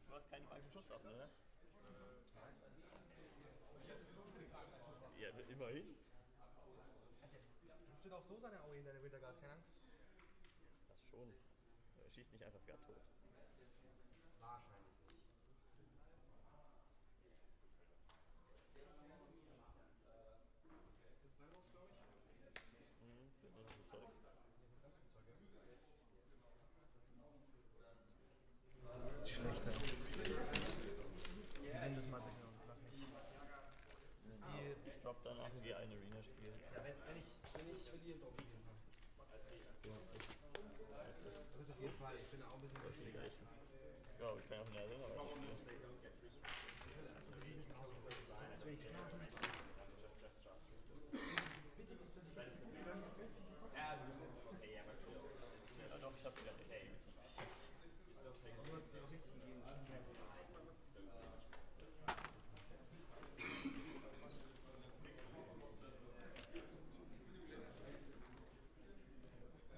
Du hast keine falschen Schusswaffen, oder? Ja, immerhin. Dürfte doch so sein, der Aue hinter der Wintergard, keine Angst. Das schon. Er schießt nicht einfach glatt tot. Wahrscheinlich nicht. Das ist Neuhaus, glaube ich. Bin nur noch so Zeug. Das ist schlechter. Wenn du es mal bitte und lass mich. Ich drop danach ein G1 Arena Spiel. Ja, wenn ich verliere, droppe ich einfach. Das ist auf jeden Fall, ich bin auch ein bisschen überschlägig. Ja, aber ich kann auch in der Arena weiterspielen. Ich will also ein bisschen ausprobieren. Jetzt will ich schlafen. Bitte ist, dass ich jetzt gar nicht so viel zocke. Ja, doch, ich hab wieder den Game bis jetzt. Du hast es dir auch richtig gegeben.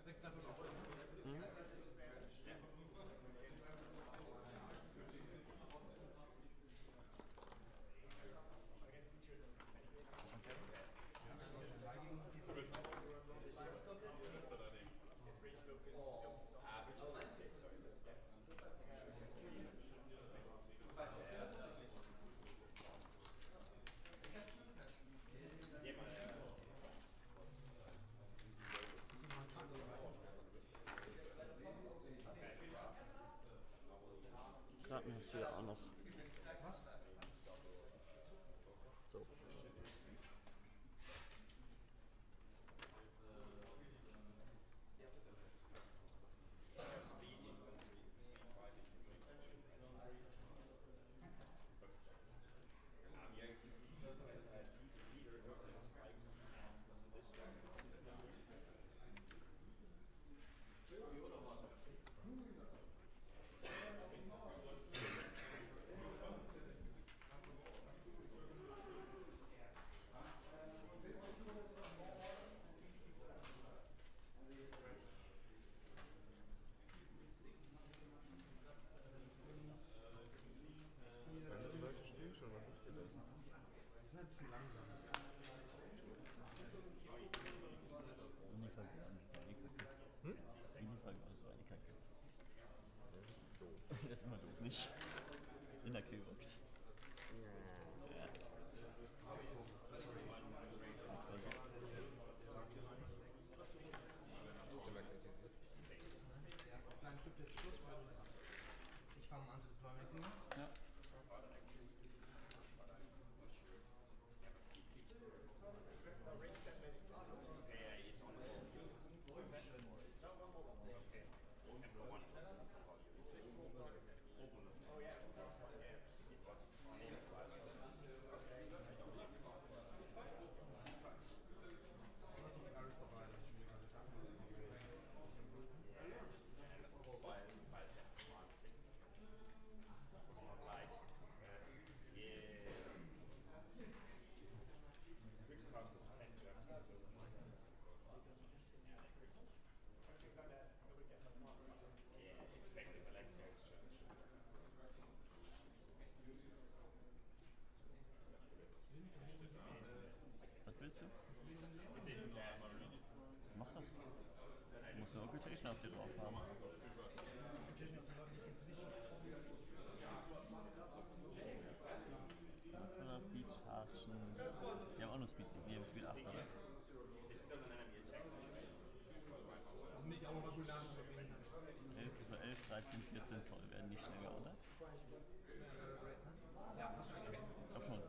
6 Treffer auch schon. Karten hast du ja auch noch. Was? So. Leute spielen schon, was macht ihr denn? Die sind ein bisschen langsam. Mini-Vergaben, eine Kacke. Mini-Vergaben, so eine Kacke. Das ist doof. Das ist immer doof, nicht? In der Killbox. Ja. Kleinen Stift jetzt kurz, weil ich fange mal an zu deployen, wenn ich sehen muss. Ja. Was noch die Iris dabei, das ist schon wieder Tag. Was willst du? Mach das. Du musst nur Occupation auf dir drauf haben. Oder Speed Chargen. Die haben auch nur Speed 7, die haben Speed 8, oder? Also nicht auch mal Guladen verbinden. 11, 13, 14 Zoll werden nicht schneller, oder? Ja, passt schon. Ich glaub schon.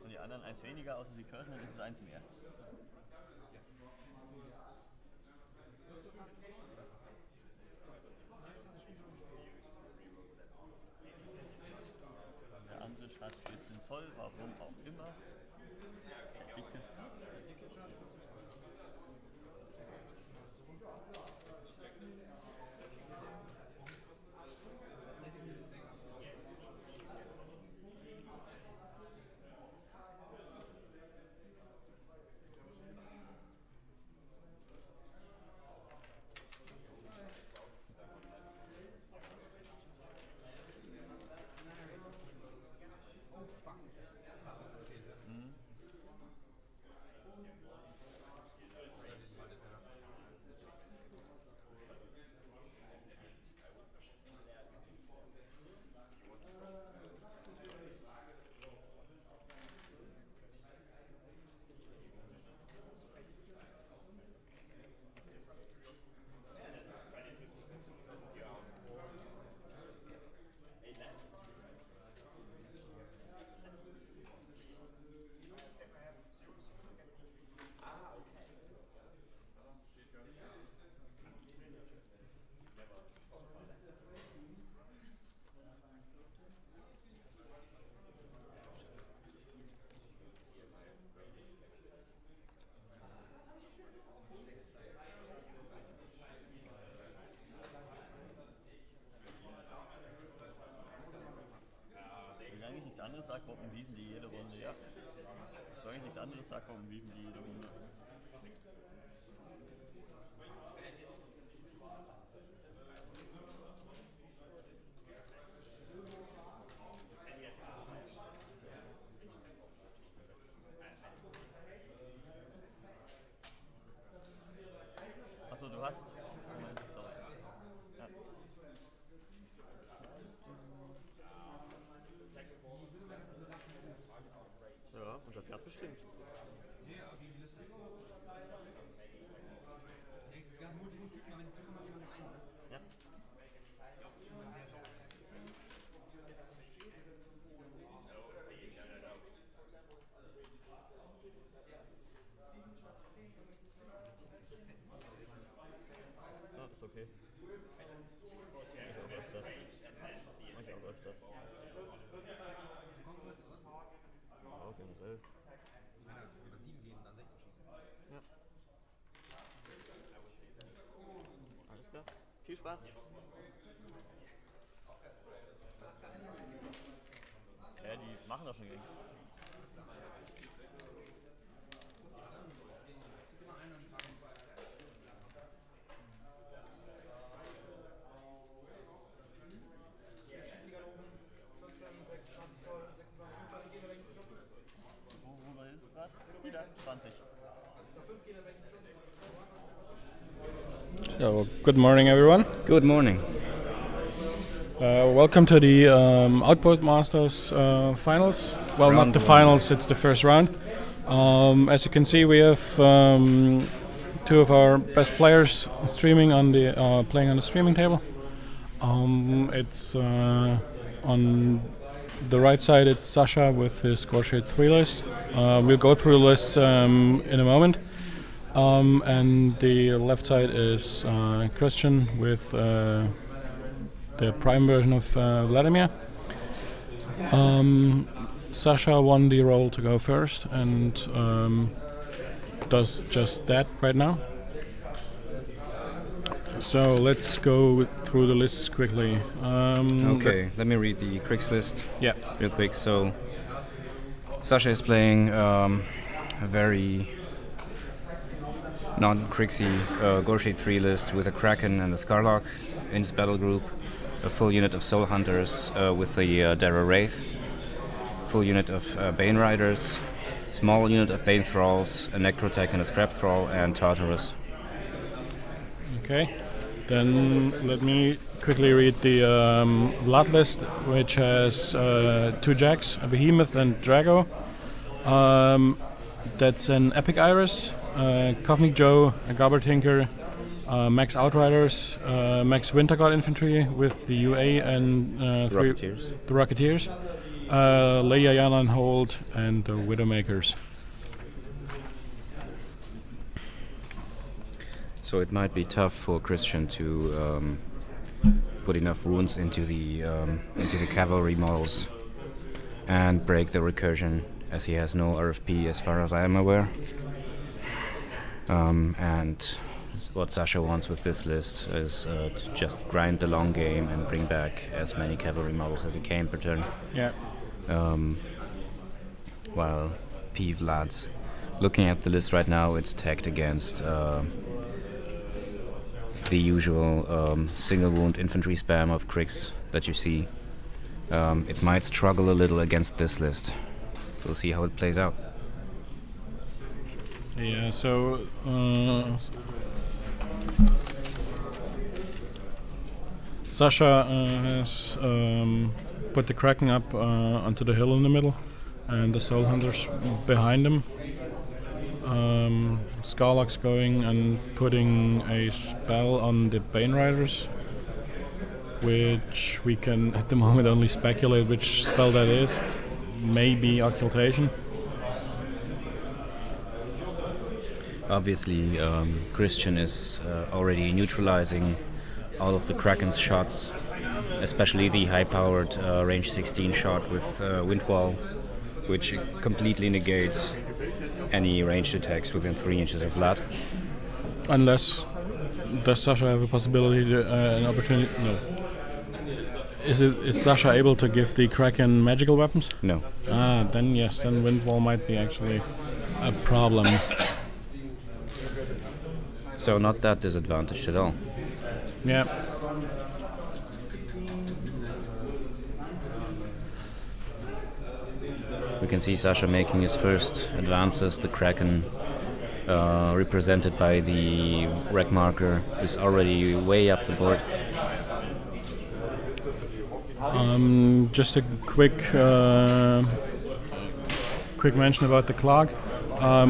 Und die anderen eins weniger, außer sie cursen, dann ist es eins mehr. Der andere Charge 14 Zoll, warum auch immer. Der dicke. anderes sagt, warum wieven die jede Runde? Ja. Solange ich nichts anderes sage, warum wieven die jede Runde? Achso, du hast. Moment, sorry. Ja. Ja, und das hat bestimmt. Ja. Ah, ist okay. Mach ich auch öfters. Ja, generell. Über 7 gehen, dann 16 schießen. Ja. Alles klar. Viel Spaß. Ja, die machen doch schon Gags. Wo ist es gerade? Wieder 20. So, good morning, everyone. Good morning. Welcome to the Outpost Masters finals. Well, Round not the one. finals, it's the first round. As you can see, we have two of our best players streaming on the playing on the streaming table. It's on the right side, it's Sasha with his score sheet 3 list. We'll go through the list in a moment. And the left side is Christian with the prime version of Vladimir. Sasha won the role to go first and does just that right now. So let's go through the lists quickly. Okay, let me read the Kriegs list Yeah. real quick. So Sasha is playing a very non-Kriegsy Gorshade 3 list with a Kraken and a Scarlock in his battle group, a full unit of Soul Hunters with the Dara Wraith, full unit of Bane Riders, small unit of Bane Thralls, a Necrotech and a Scrap Thrall, and Tartarus. Okay, then let me quickly read the Vlad list, which has 2 Jacks, a Behemoth and Drago. That's an Epic Iris, Kovnik Joe, a Gobber Tinker, Max Outriders, Max Winter God Infantry with the UA and Rocketeers. the Rocketeers, Leia Yana and Hold, and the Widowmakers. So it might be tough for Christian to put enough runes into the cavalry models and break the recursion, as he has no RFP as far as I am aware. And what Sasha wants with this list is to just grind the long game and bring back as many cavalry models as he can per turn. Yeah. While pVlad, looking at the list right now, it's tagged against the usual single wound infantry spam of Kriegs that you see. It might struggle a little against this list. We'll see how it plays out. Yeah, so Sasha has put the Kraken up onto the hill in the middle and the Soul Hunters behind him. Scarlock's going and putting a spell on the Bane Riders, which we can at the moment only speculate which spell that is. It's maybe Occultation. Obviously, Christian is already neutralizing all of the Kraken's shots, especially the high-powered range 16 shot with Windwall, which completely negates any ranged attacks within 3 inches of Vlad. Unless, does Sasha have a possibility, an opportunity? No. Is Sasha able to give the Kraken magical weapons? No. Then yes, then Windwall might be actually a problem. So not that disadvantaged at all. Yeah. We can see Sasha making his first advances. The Kraken, represented by the rec marker, is already way up the board. Just a quick mention about the clock.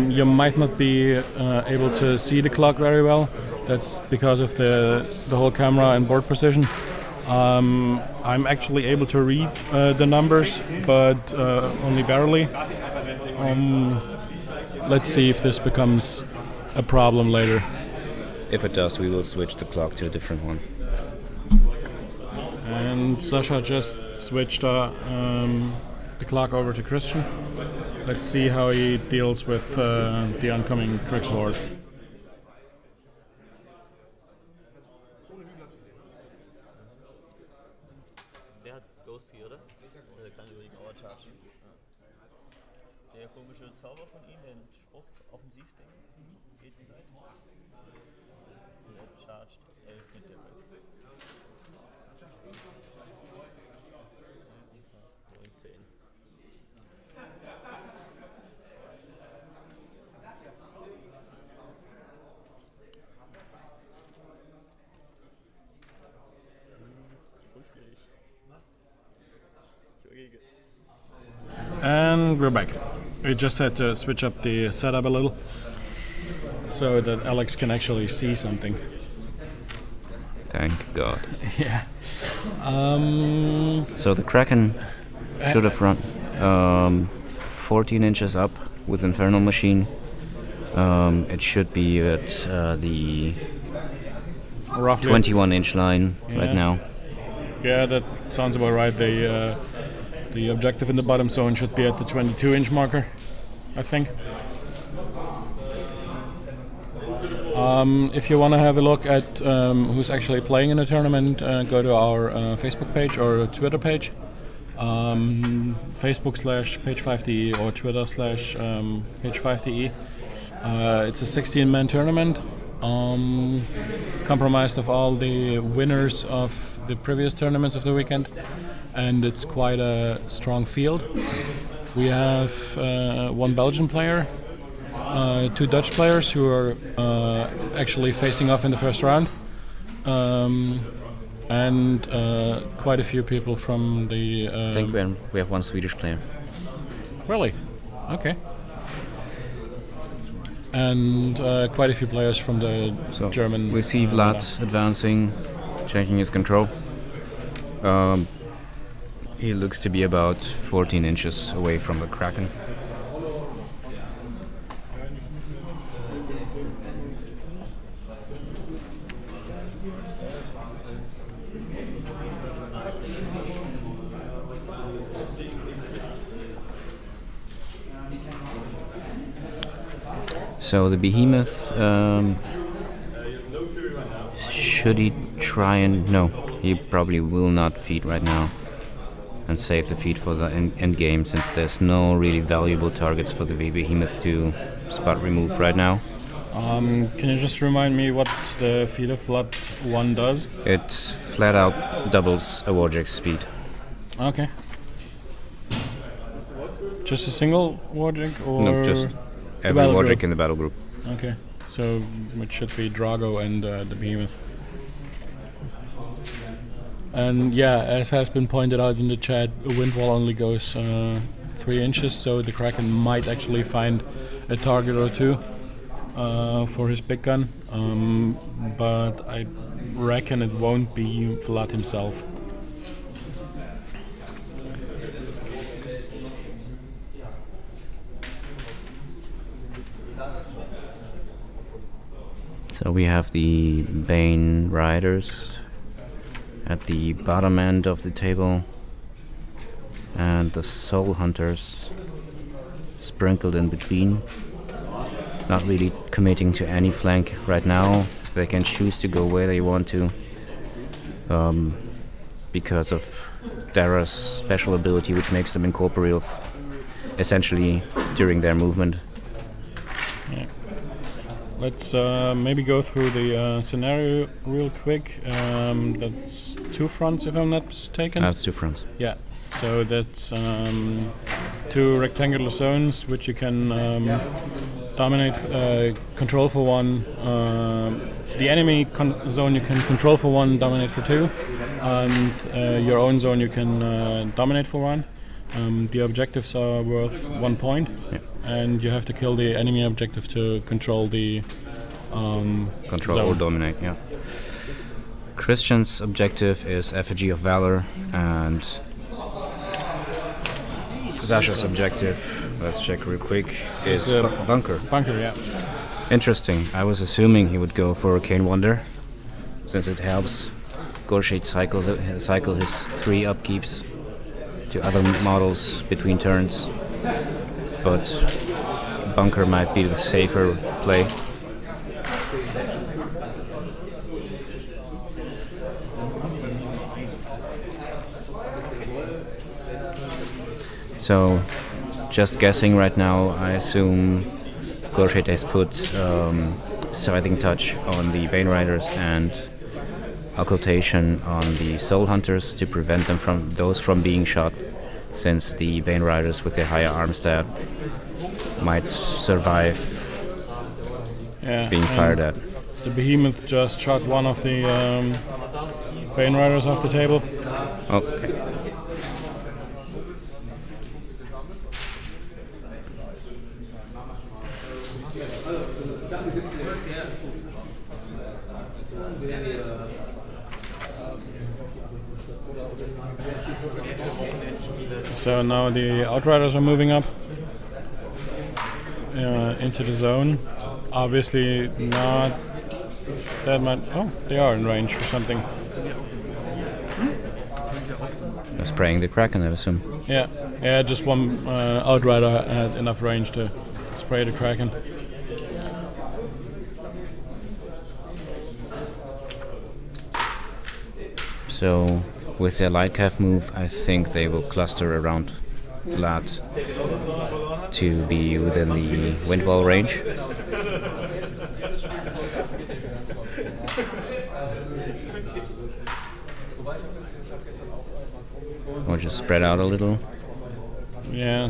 You might not be able to see the clock very well. That's because of the whole camera and board position. I'm actually able to read the numbers, but only barely. Let's see if this becomes a problem later. If it does, we will switch the clock to a different one. And Sasha just switched the clock over to Christian. Let's see how he deals with the oncoming Kriegsward. Der hat Ghost hier, oder? Der kann über die Power chargen. Der komische Zauber von ihm, den Spruch Offensivding, geht vielleicht. Und er charged 11 mit der Welt. 19. And we're back. We just had to switch up the setup a little so that Alex can actually see something. Thank God. Yeah. So the Kraken should have run 14 inches up with Infernal Machine. It should be at the Roughly 21-inch line right now. Yeah, that sounds about right. The objective in the bottom zone should be at the 22-inch marker, I think. If you want to have a look at who's actually playing in the tournament, go to our Facebook page or Twitter page. Facebook/page5de or Twitter/page5de. It's a 16-man tournament, comprised of all the winners of the previous tournaments of the weekend, and it's quite a strong field. We have one Belgian player, two Dutch players who are actually facing off in the first round, and quite a few people from the... I think we have one Swedish player. Really? Okay. And quite a few players from the German... We see Vlad advancing, checking his control. He looks to be about 14 inches away from the Kraken. So the Behemoth, should he try and... No, he probably will not feed right now and save the feed for the end game, since there's no really valuable targets for the Behemoth to spot remove right now. Can you just remind me what the feed of Flood 1 does? It flat out doubles a Warjack's speed. Okay. Just a single Warjack, or...? No, just every Warjack in the battle group. Okay, so it should be Drago and the Behemoth. And yeah, as has been pointed out in the chat, a wind wall only goes 3 inches, so the Kraken might actually find a target or two for his big gun, but I reckon it won't be Vlad himself. So we have the Bane Riders at the bottom end of the table, and the Soul Hunters sprinkled in between. Not really committing to any flank right now. They can choose to go where they want to. because of Dara's special ability, which makes them incorporeal essentially during their movement. Yeah. Let's maybe go through the scenario real quick. That's 2 fronts, if I'm not mistaken. That's 2 fronts. Yeah. So that's 2 rectangular zones which you can dominate, control for 1. The enemy zone you can control for 1, dominate for 2, and your own zone you can dominate for 1. The objectives are worth 1 point, and you have to kill the enemy objective to control the control zone. or dominate. Yeah. Christian's objective is Effigy of Valor, and Sasha's objective, let's check real quick, is Bunker. Bunker, yeah. Interesting. I was assuming he would go for Arcane Wonder, since it helps Gorshade cycle his 3 upkeeps to other models between turns. But Bunker might be the safer play. So, just guessing right now, I assume Gorshade has put Scything Touch on the Bane Riders and Occultation on the Soul Hunters to prevent them from being shot, since the Bane Riders with their higher arm stat might survive being fired at. The Behemoth just shot one of the Bane Riders off the table. Okay. So now the Outriders are moving up into the zone. Obviously not that much. Oh, they are in range for something. They're spraying the Kraken, I assume. Yeah, just one Outrider had enough range to spray the Kraken. So, with their light calf move, I think they will cluster around Vlad to be within the Windwall range. Or just spread out a little. Yeah,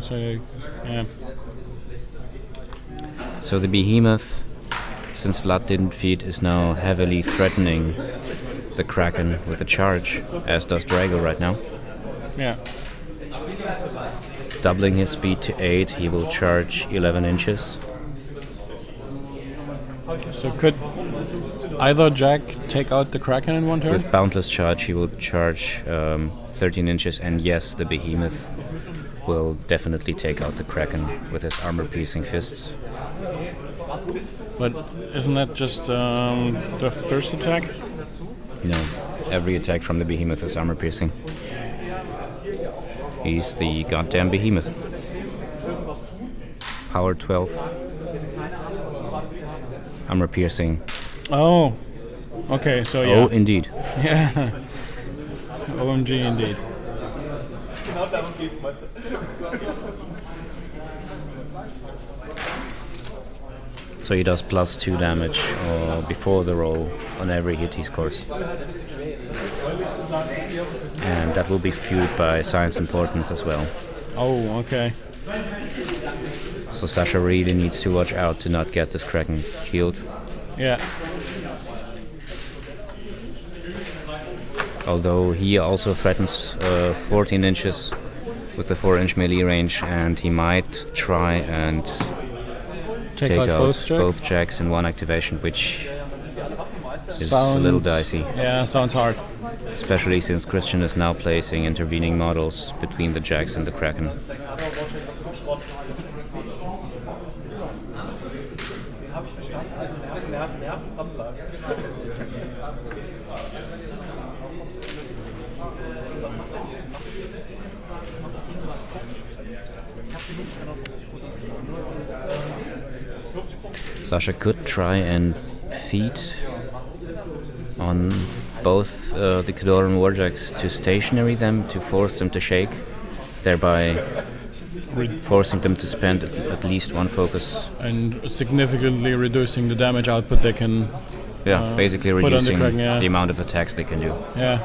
So the Behemoth, since Vlad didn't feed, is now heavily threatening the Kraken with a charge, as does Drago right now. Yeah. Doubling his speed to 8, he will charge 11 inches. So could either Jack take out the Kraken in one turn? With Boundless Charge, he will charge 13 inches, and yes, the Behemoth will definitely take out the Kraken with his armor-piercing fists. But isn't that just the first attack? No, every attack from the Behemoth is armor-piercing. He's the goddamn Behemoth. Power 12. Armor-piercing. Oh, okay, so yeah. Oh, indeed. Yeah. OMG, indeed. So he does +2 damage before the roll on every hit he scores. And that will be skewed by Science Importance as well. Oh, okay. So Sasha really needs to watch out to not get this Kraken killed. Yeah. Although he also threatens 14 inches with the 4-inch melee range, and he might try and take out both jacks in one activation, which is a little dicey. Yeah, sounds hard. Especially since Christian is now placing intervening models between the jacks and the Kraken. Sasha could try and feed on both the Khador and Warjacks to stationary them to force them to shake, thereby forcing them to spend at least one focus. And significantly reducing the damage output they can basically put on the reducing Kraken, the amount of attacks they can do. Yeah.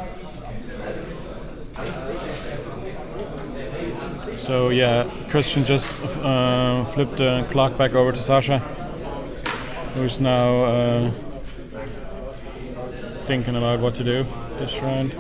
So yeah, Christian just flipped the clock back over to Sasha, who's now thinking about what to do this round.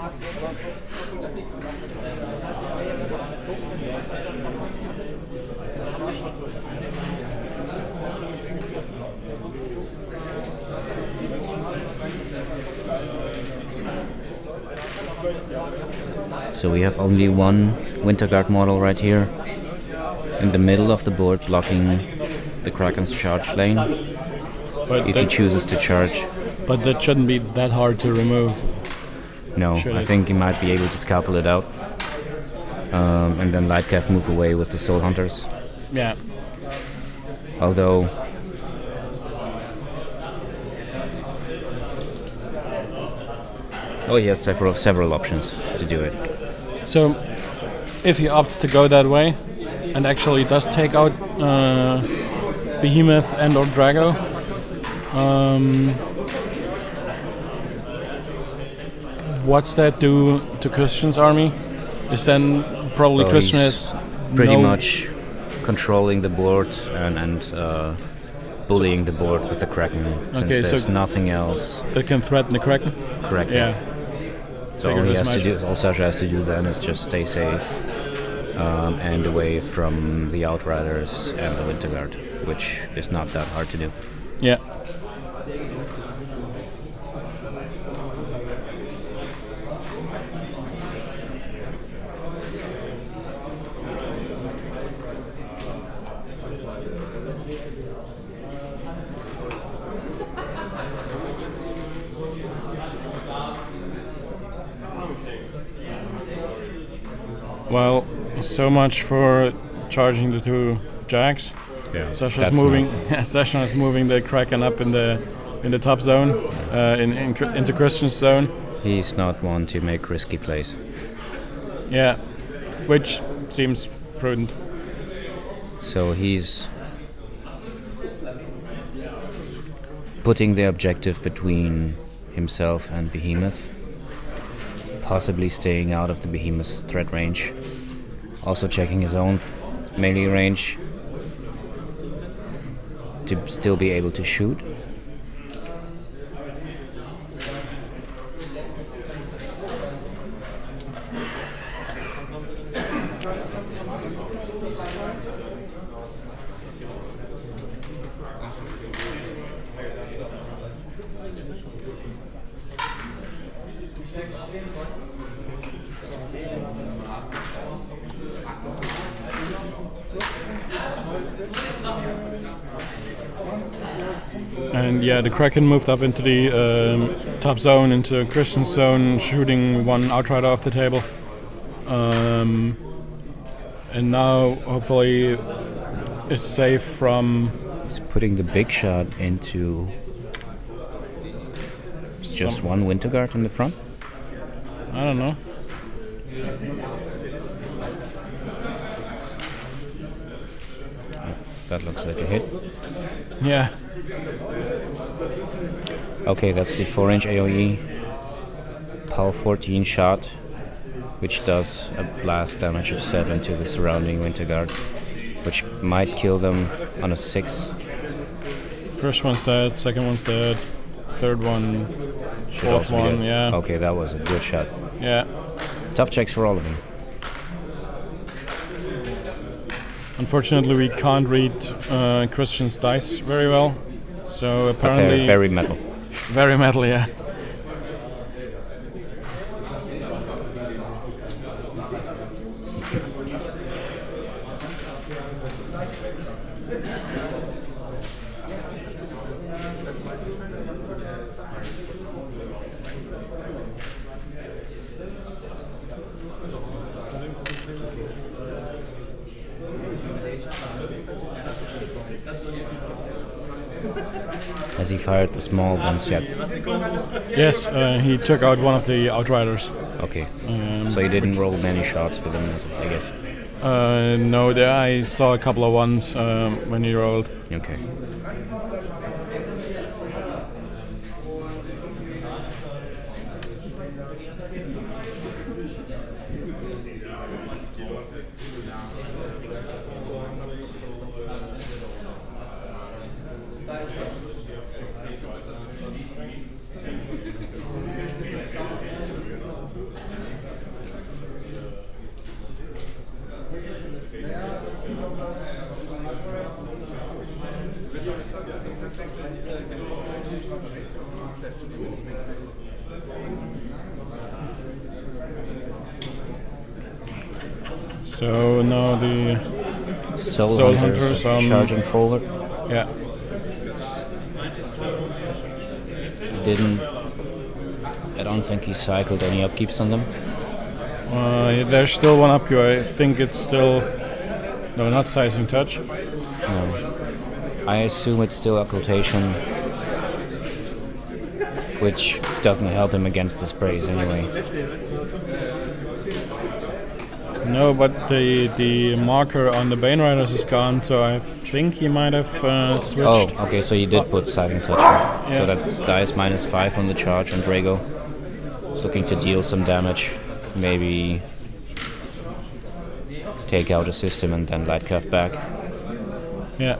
So we have only one Winterguard model right here in the middle of the board, blocking the Kraken's charge lane, But if he chooses to charge. But that shouldn't be that hard to remove. No, Should I it? think he might be able to scalpel it out. And then Lightcav move away with the Soul Hunters. Yeah. Although... Oh, he has several options to do it. So, if he opts to go that way, and actually does take out Behemoth and or Drago, what's that do to Christian's army? Is then probably Well, Christian he's is pretty much controlling the board and bullying the board with the Kraken, since Okay, there's so nothing else. that can threaten the Kraken. Correct. Yeah. So all he has to do, all Sasha has to do then is just stay safe and away from the Outriders and the Winterguard, which is not that hard to do. Yeah. Well, so much for charging the two jacks. Yeah, Sasha's moving. Sasha is moving the Kraken up in the top zone, into Christian's zone. He's not one to make risky plays. Yeah, which seems prudent. So he's putting the objective between himself and Behemoth, possibly staying out of the Behemoth's threat range, also checking his own melee range to still be able to shoot. And yeah, the Kraken moved up into the top zone, into Christian's zone, shooting one Outrider off the table. And now, hopefully, it's safe from... He's putting the big shot into just one Winterguard in the front. I don't know. That looks like a hit. Yeah. Okay, that's the 4-inch AoE. PAL 14 shot, which does a blast damage of 7 to the surrounding Winterguard, which might kill them on a 6. First one's dead, second one's dead, third one, Should fourth also be one, dead. yeah. Okay, that was a good shot. Yeah. Tough checks for all of them. Unfortunately, we can't read Christian's dice very well, so But apparently... they're very metal. Very metal, yeah. Has he fired the small ones yet? Yes, he took out one of the outriders. Okay. So he didn't roll many shots with them, I guess. No, I saw a couple of ones when he rolled. Okay. So now the Soul Hunters charging forward. Yeah. I don't think he cycled any upkeeps on them. There's still one up here. I think it's still... No, not Sizing Touch. No. I assume it's still Occultation, which doesn't help him against the sprays anyway. No, but the marker on the Bane Riders is gone, so I think he might have switched. Oh, okay, so you did put Silent Touch on. Yeah. So that's dice -5 on the charge on Drago. He's looking to deal some damage, maybe take out a system and then Lightcraft back. Yeah.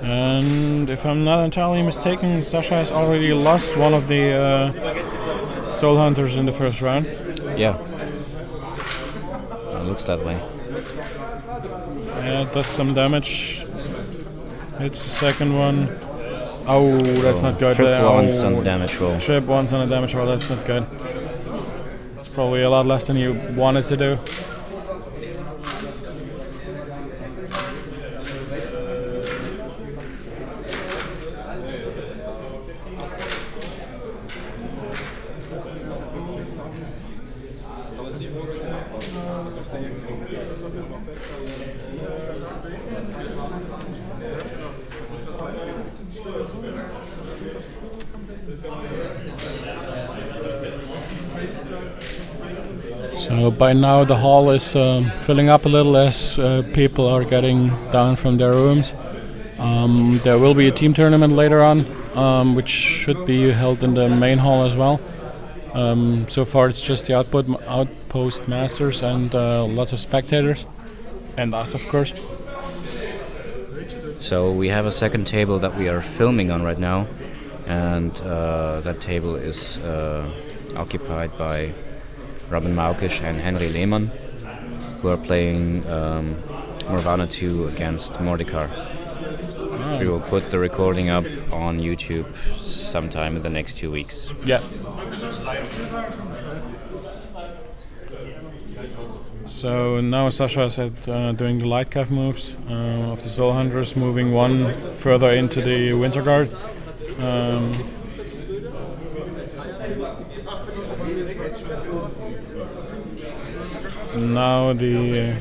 And if I'm not entirely mistaken, Sasha has already lost one of the Soul Hunters in the first round. Yeah. It looks that way. Yeah, it does some damage. Hits the second one. Oh, that's not good. Trip once on the damage roll. Trip once on a damage roll, that's not good. It's probably a lot less than you wanted to do. So by now the hall is filling up a little as people are getting down from their rooms. There will be a team tournament later on, which should be held in the main hall as well. So far it's just the Outpost Masters and lots of spectators, and us of course. So we have a second table that we are filming on right now, and that table is occupied by Robin Maukisch and Henry Lehmann, who are playing Morvana 2 against Mordekar. Oh. We will put the recording up on YouTube sometime in the next 2 weeks. Yeah. So now Sasha is doing the Lightcaf moves of the Soul Hunters, moving one further into the Winter Guard. Now the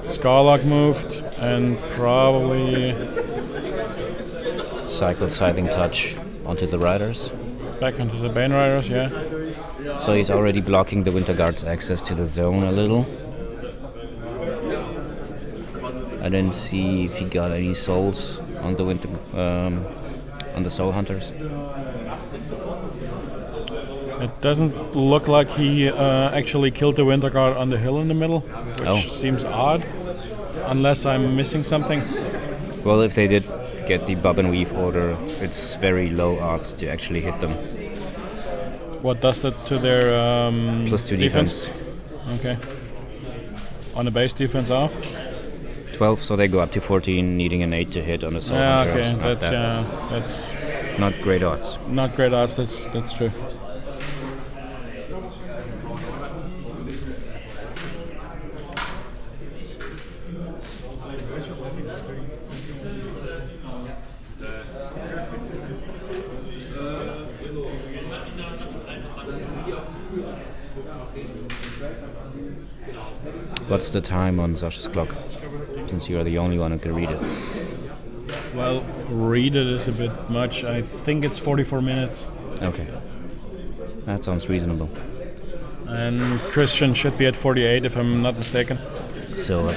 Scarlock moved and probably cycled Scything Touch onto the Riders. Back onto the Bane Riders, yeah. So he's already blocking the Winter Guard's access to the zone a little. I didn't see if he got any souls on the on the Soul Hunters. It doesn't look like he actually killed the Winter Guard on the hill in the middle, which seems odd, unless I'm missing something. Well, if they did get the Bob and Weave order, it's very low odds to actually hit them. What does that to their +2 defense? Okay. On the base defense of? 12, so they go up to 14, needing an 8 to hit on the Soul Hunter. Okay, that's not great odds. Not great odds. That's true. What's the time on Sasha's clock? Since you're the only one who can read it. Well, read it is a bit much. I think it's 44 minutes. Okay. That sounds reasonable. And Christian should be at 48 if I'm not mistaken. So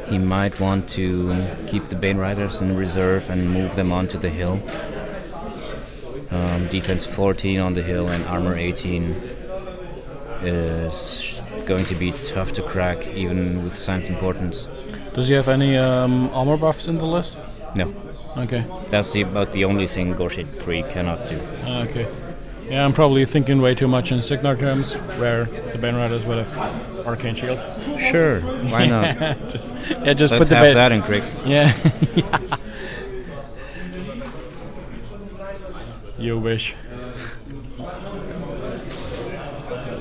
he might want to keep the Bane Riders in reserve and move them onto the hill. Defense 14 on the hill and armor 18 is going to be tough to crack even with science importance. Does he have any armor buffs in the list? No. Okay. That's about the only thing Gorshade 3 cannot do. Okay. Yeah, I'm probably thinking way too much in Signar terms, where the Bane Riders would have Arcane Shield. Sure, why not? just Let's put the have that in Griggs. Yeah. You wish.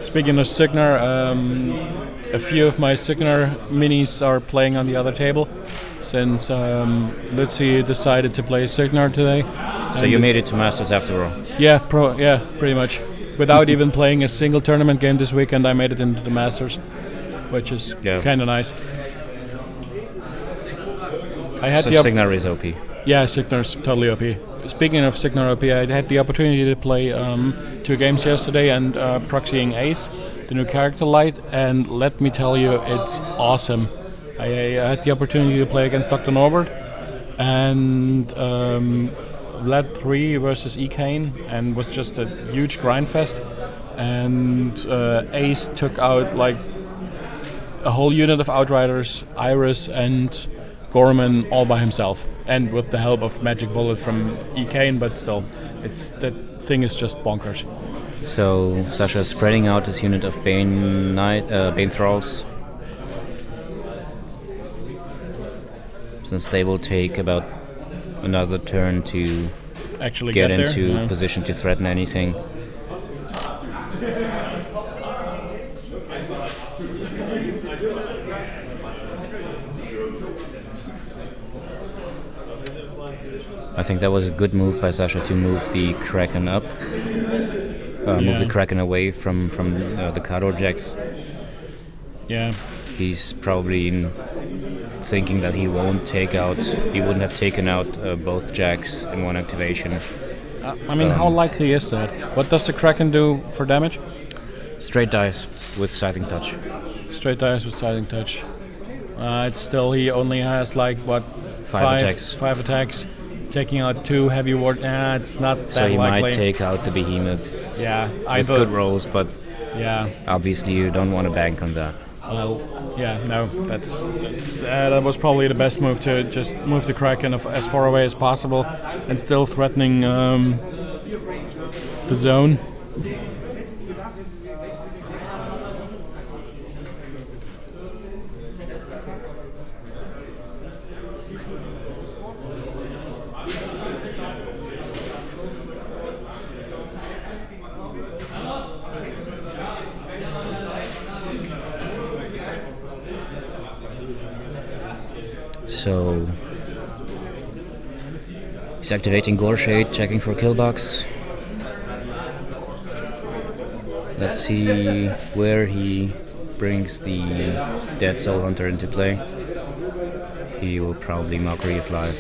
Speaking of Signar, a few of my Signar minis are playing on the other table, since Lutzi decided to play Signar today. So you made it to Masters after all? Yeah, pretty much. Without even playing a single tournament game this weekend, I made it into the Masters, which is kind of nice. I had so Signar is OP. Yeah, Signar's totally OP. Speaking of Signar OP, I had the opportunity to play 2 games yesterday and proxying Ace, the new character light, and let me tell you, it's awesome. I had the opportunity to play against Dr. Norbert and Vlad 3 versus Ekane, and was just a huge grind fest. And Ace took out like a whole unit of Outriders, Iris, and Gorman all by himself, and with the help of Magic Bullet from Ekane, but still, that thing is just bonkers. So Sasha is spreading out his unit of Bane Thralls, since they will take about another turn to actually get into position to threaten anything. I think that was a good move by Sasha to move the Kraken up, move the Kraken away from the Khador jacks. Yeah. He's probably thinking that he wouldn't have taken out both jacks in one activation. I mean, how likely is that? What does the Kraken do for damage? Straight dice with Scything Touch. Straight dice with Scything Touch. It's still, he only has like, what, 5 attacks. 5 attacks. Taking out 2 heavy ward, it's not that likely. So he might take out the Behemoth with good rolls, but obviously you don't want to bank on that. Well, that was probably the best move, to just move the Kraken as far away as possible and still threatening the zone. So he's activating Gorshade, checking for killbox. Let's see where he brings the Dead Soul Hunter into play. He will probably Mockery of Life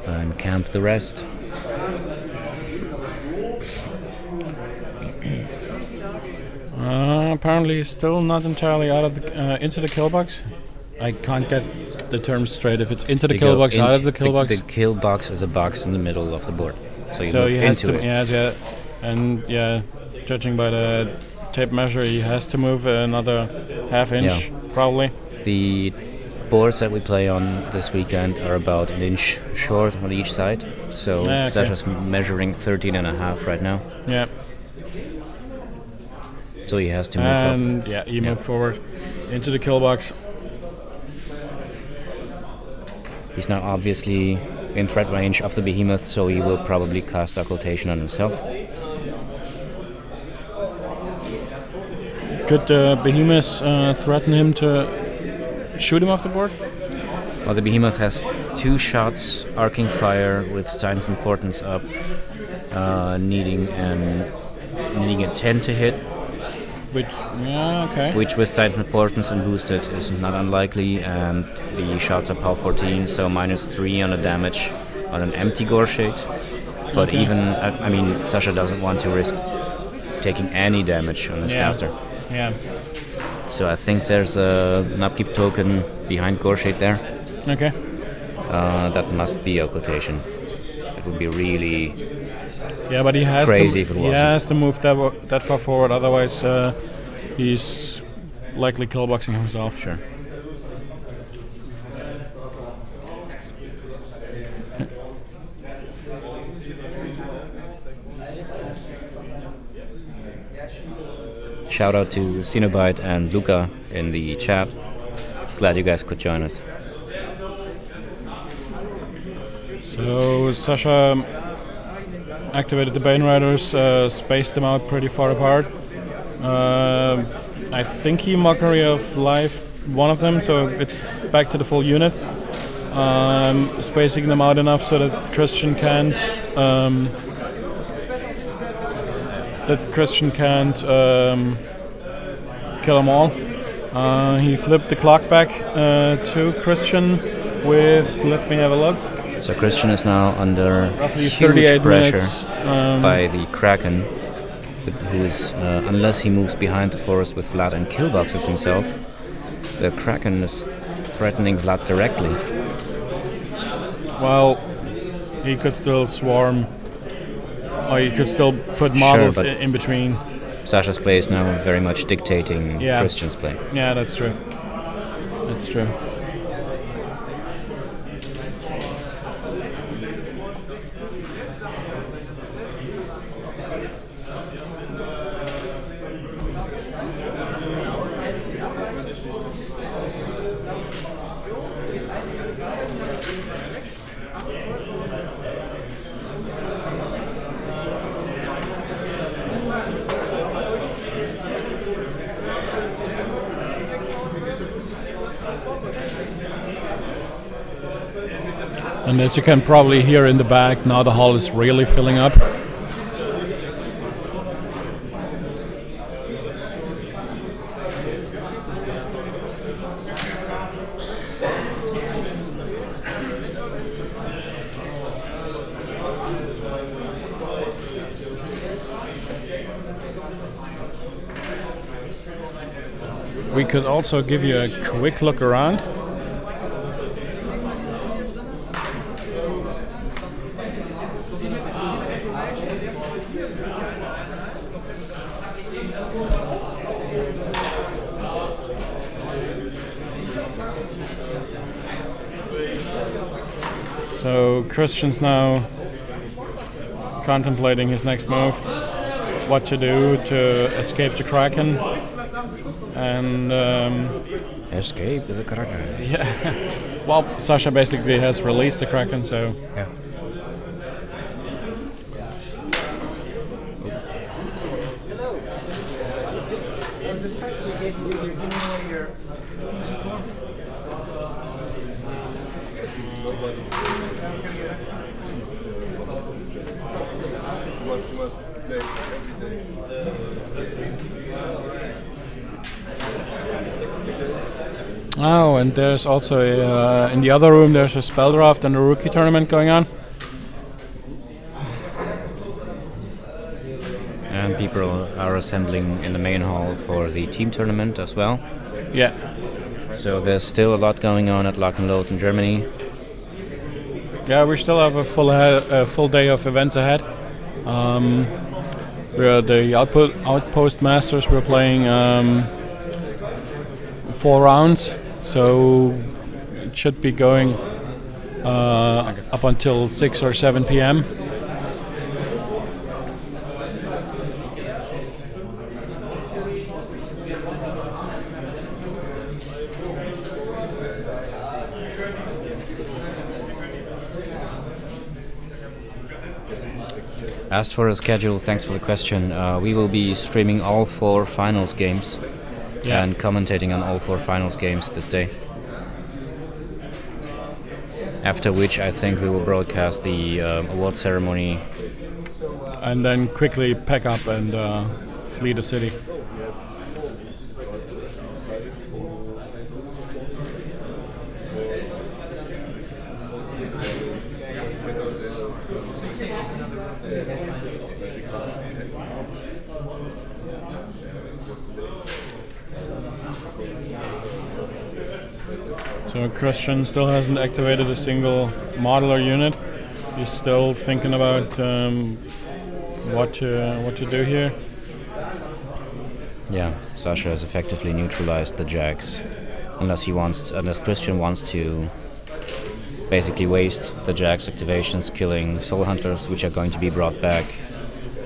and camp the rest. Apparently still not entirely out of the, into the killbox. I can't get the term straight. If it's into the kill box, out of the kill box. The kill box is a box in the middle of the board, so you he has into to. it. And judging by the tape measure, he has to move another half inch, probably. The boards that we play on this weekend are about an inch short on each side, so Sasha's measuring 13.5 right now. Yeah. So he has to move up. And he moved forward into the kill box. He's now obviously in threat range of the Behemoth, so he will probably cast Occultation on himself. Could the Behemoth threaten him to shoot him off the board? Well, the Behemoth has 2 shots, Arcing Fire with Science Importance up, needing a 10 to hit. Which, yeah, okay. Which with Titan's Importance and boosted is not unlikely, and the shots are power 14, so -3 on the damage on an empty Gore Shade. But Okay. even, I mean, Sasha doesn't want to risk taking any damage on this caster. Yeah. So I think there's an upkeep token behind Gore Shade there. Okay. That must be occultation. It would be really Yeah, but he has crazy if to. it He wasn't. has to move that far forward, otherwise he's likely killboxing himself. Sure. Shout out to Cenobite and Luca in the chat. Glad you guys could join us. So Sasha activated the Bane Riders, spaced them out pretty far apart. I think he Mockery of Life one of them, so it's back to the full unit. Spacing them out enough so that Christian can't kill them all. He flipped the clock back to Christian with, let me have a look, So Christian is now under roughly huge 38 pressure minutes. by the Kraken, who's unless he moves behind the forest with Vlad and killboxes himself, the Kraken is threatening Vlad directly. Well, he could still swarm, or he could still put models but in between. Sasha's play is now very much dictating Christian's play. Yeah, that's true. That's true. And as you can probably hear in the back, now the hall is really filling up. We could also give you a quick look around. So Christian's now contemplating his next move, what to do to escape the Kraken, and Escape the Kraken. yeah. Well, Sasha basically has released the Kraken, so Yeah. Oh, and there's also in the other room there's a spell draft and a rookie tournament going on. And people are assembling in the main hall for the team tournament as well. Yeah. So there's still a lot going on at Lock and Load in Germany. Yeah, we still have a full day of events ahead. We're the Outpost Masters. We're playing 4 rounds, so it should be going up until 6 or 7 p.m. As for the schedule, thanks for the question. We will be streaming all 4 finals games and commentating on all 4 finals games this day. After which I think we will broadcast the award ceremony. And then quickly pack up and flee the city. So Christian still hasn't activated a single modular unit. He's still thinking about what to do here. Yeah, Sasha has effectively neutralized the Jax, unless Christian wants to basically waste the Jax activations, killing Soul Hunters, which are going to be brought back.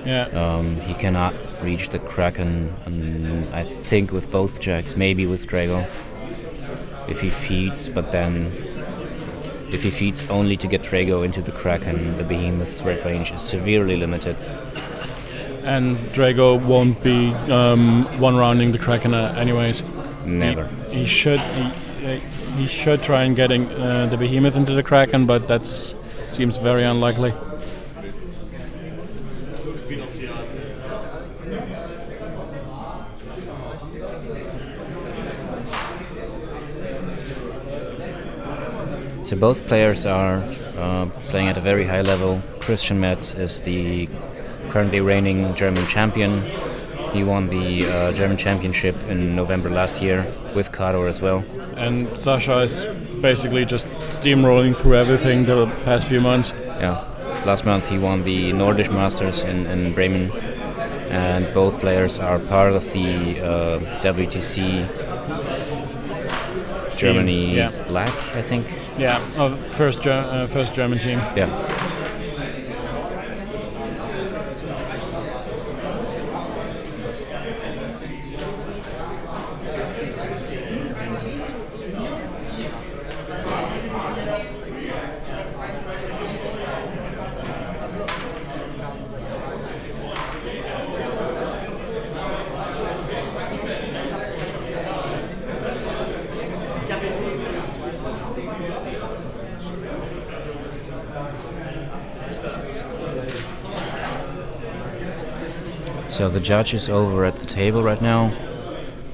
Yeah. He cannot reach the Kraken, and I think with both Jax, maybe with Drago, if he feeds, but then if he feeds only to get Drago into the Kraken, the Behemoth's threat range is severely limited. And Drago won't be one-rounding the Kraken anyways. Never. He should try and getting the Behemoth into the Kraken, but that seems very unlikely. So both players are playing at a very high level. Christian Metz is the currently reigning German champion. He won the German championship in November last year with Khador as well. And Sasha is basically just steamrolling through everything the past few months. Yeah, last month he won the Nordic Masters in Bremen, and both players are part of the WTC Germany Black, I think. Yeah, first German team. Yeah. So the judge is over at the table right now.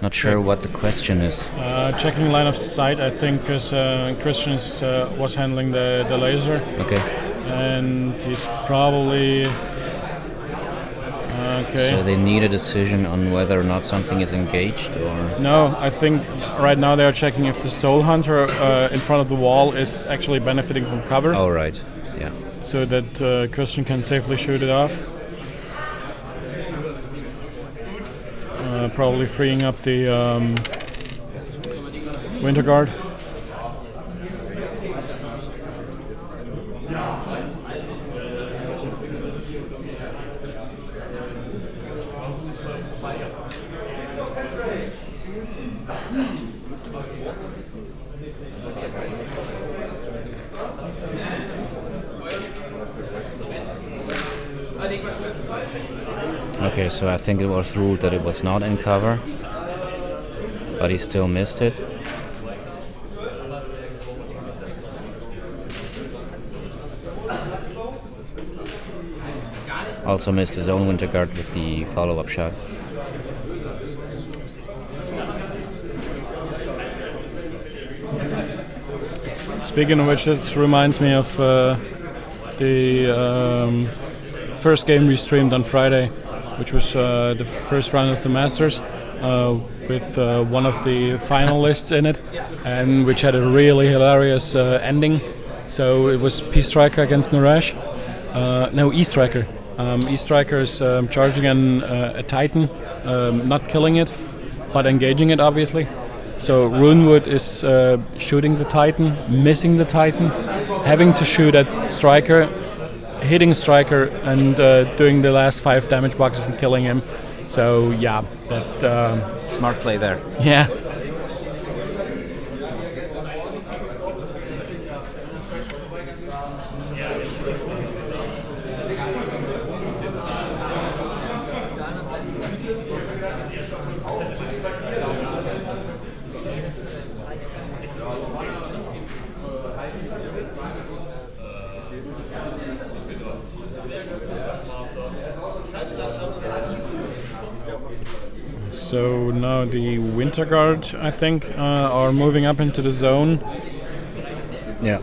Not sure what the question is. Checking line of sight, I think, because Christian was handling the laser. Okay. And he's probably... okay. So they need a decision on whether or not something is engaged, or... No, I think right now they are checking if the Soul Hunter in front of the wall is actually benefiting from cover. Oh, right. Yeah. So that Christian can safely shoot it off. Probably freeing up the Winter Guard. Okay, so I think it was ruled that it was not in cover, but he still missed it. Also missed his own Winter Guard with the follow-up shot. Speaking of which, this reminds me of the first game we streamed on Friday, which was the first round of the Masters, with one of the finalists in it, and which had a really hilarious ending. So it was P-Striker against Naresh. No, E-Striker. E-Striker is charging a Titan, not killing it, but engaging it, obviously. So Runewood is shooting the Titan, missing the Titan, having to shoot at Striker, hitting Striker, and doing the last 5 damage boxes and killing him. So yeah, that smart play there. Yeah. So now the Winter Guard, I think, are moving up into the zone. Yeah.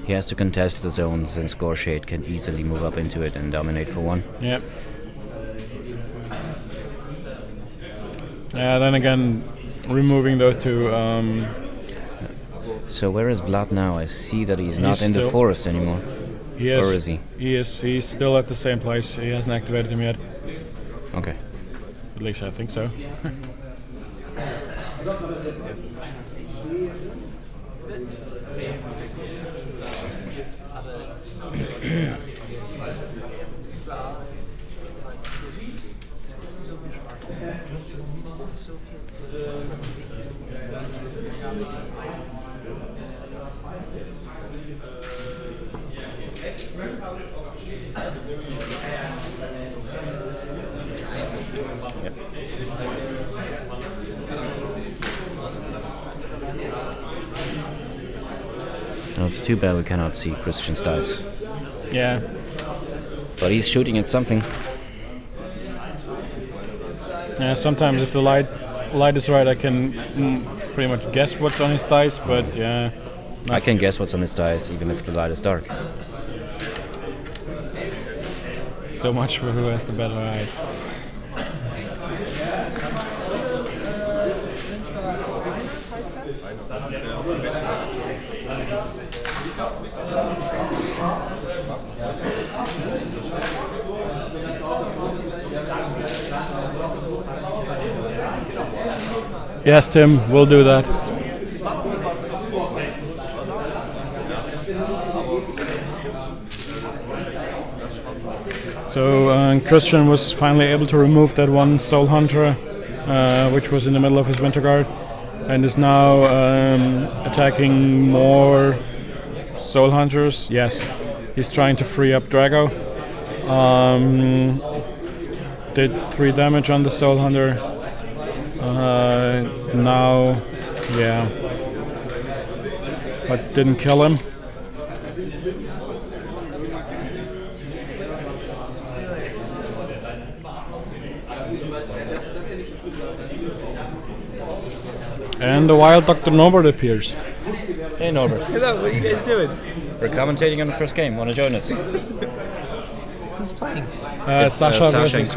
He has to contest the zone since Gorshade can easily move up into it and dominate for one. Yep. Yeah, then again, removing those two. So where is Vlad now? I see that he's not in the still- forest anymore. He is. Or is he? He is. He's still at the same place. He hasn't activated him yet. Okay. At least I think so. No, it's too bad we cannot see Christian's dice. Yeah. But he's shooting at something. Yeah. Sometimes if the light is right, I can pretty much guess what's on his dice. But yeah. I can guess what's on his dice even if the light is dark. So much for who has the better eyes. Yes, Tim, we'll do that. So Christian was finally able to remove that one Soul Hunter, which was in the middle of his Winter Guard, and is now attacking more Soul Hunters. Yes, he's trying to free up Drago. Did 3 damage on the Soul Hunter. Now, yeah, but didn't kill him. And the wild Dr. Norbert appears. Hey Norbert. Hello, what are you guys doing? We're commentating on the first game. Want to join us? Who's playing? It's Sasha Sasha and versus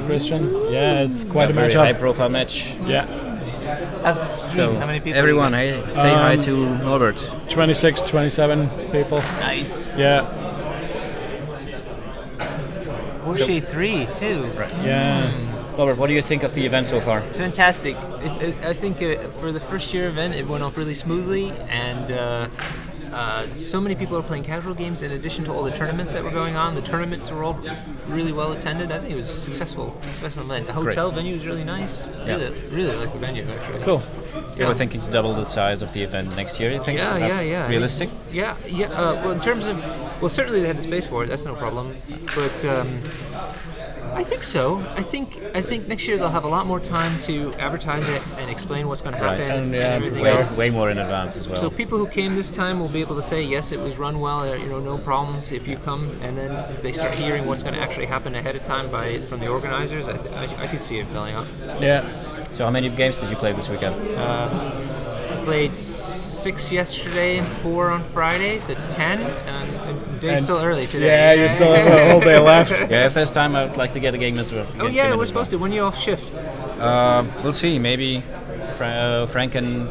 Christian. Yeah, it's quite a Very matchup. high-profile match. Yeah, How's the stream? So How many people? everyone, hey, say hi to Norbert. 26, 27 people. Nice. Yeah, Warshade 3 too. yeah. Norbert, what do you think of the event so far? It's fantastic. I think for the first year event, it went off really smoothly, and so many people are playing casual games in addition to all the tournaments that were going on. The tournaments were all really well attended. I think it was a successful event. The hotel venue was really nice. Yeah. Really like the venue actually. Cool. You were thinking to double the size of the event next year, you think? Yeah, Is that yeah. realistic? Yeah. Well, in terms of, certainly they had the space for it. That's no problem. But I think so. I think next year they'll have a lot more time to advertise it and explain what's going to happen And, and yeah, everything else. Way more in advance as well. So people who came this time will be able to say, yes, it was run well, no problems if you come, and then if they start hearing what's going to actually happen ahead of time from the organizers, I could see it filling up. Yeah. So how many games did you play this weekend? Played 6 yesterday and 4 on Fridays. It's 10, and the day's still early today. Yeah, you still have a whole day left. Yeah, if there's time, I would like to get a game as well. Oh yeah, we're supposed to. When you off shift? We'll see. Maybe Frank can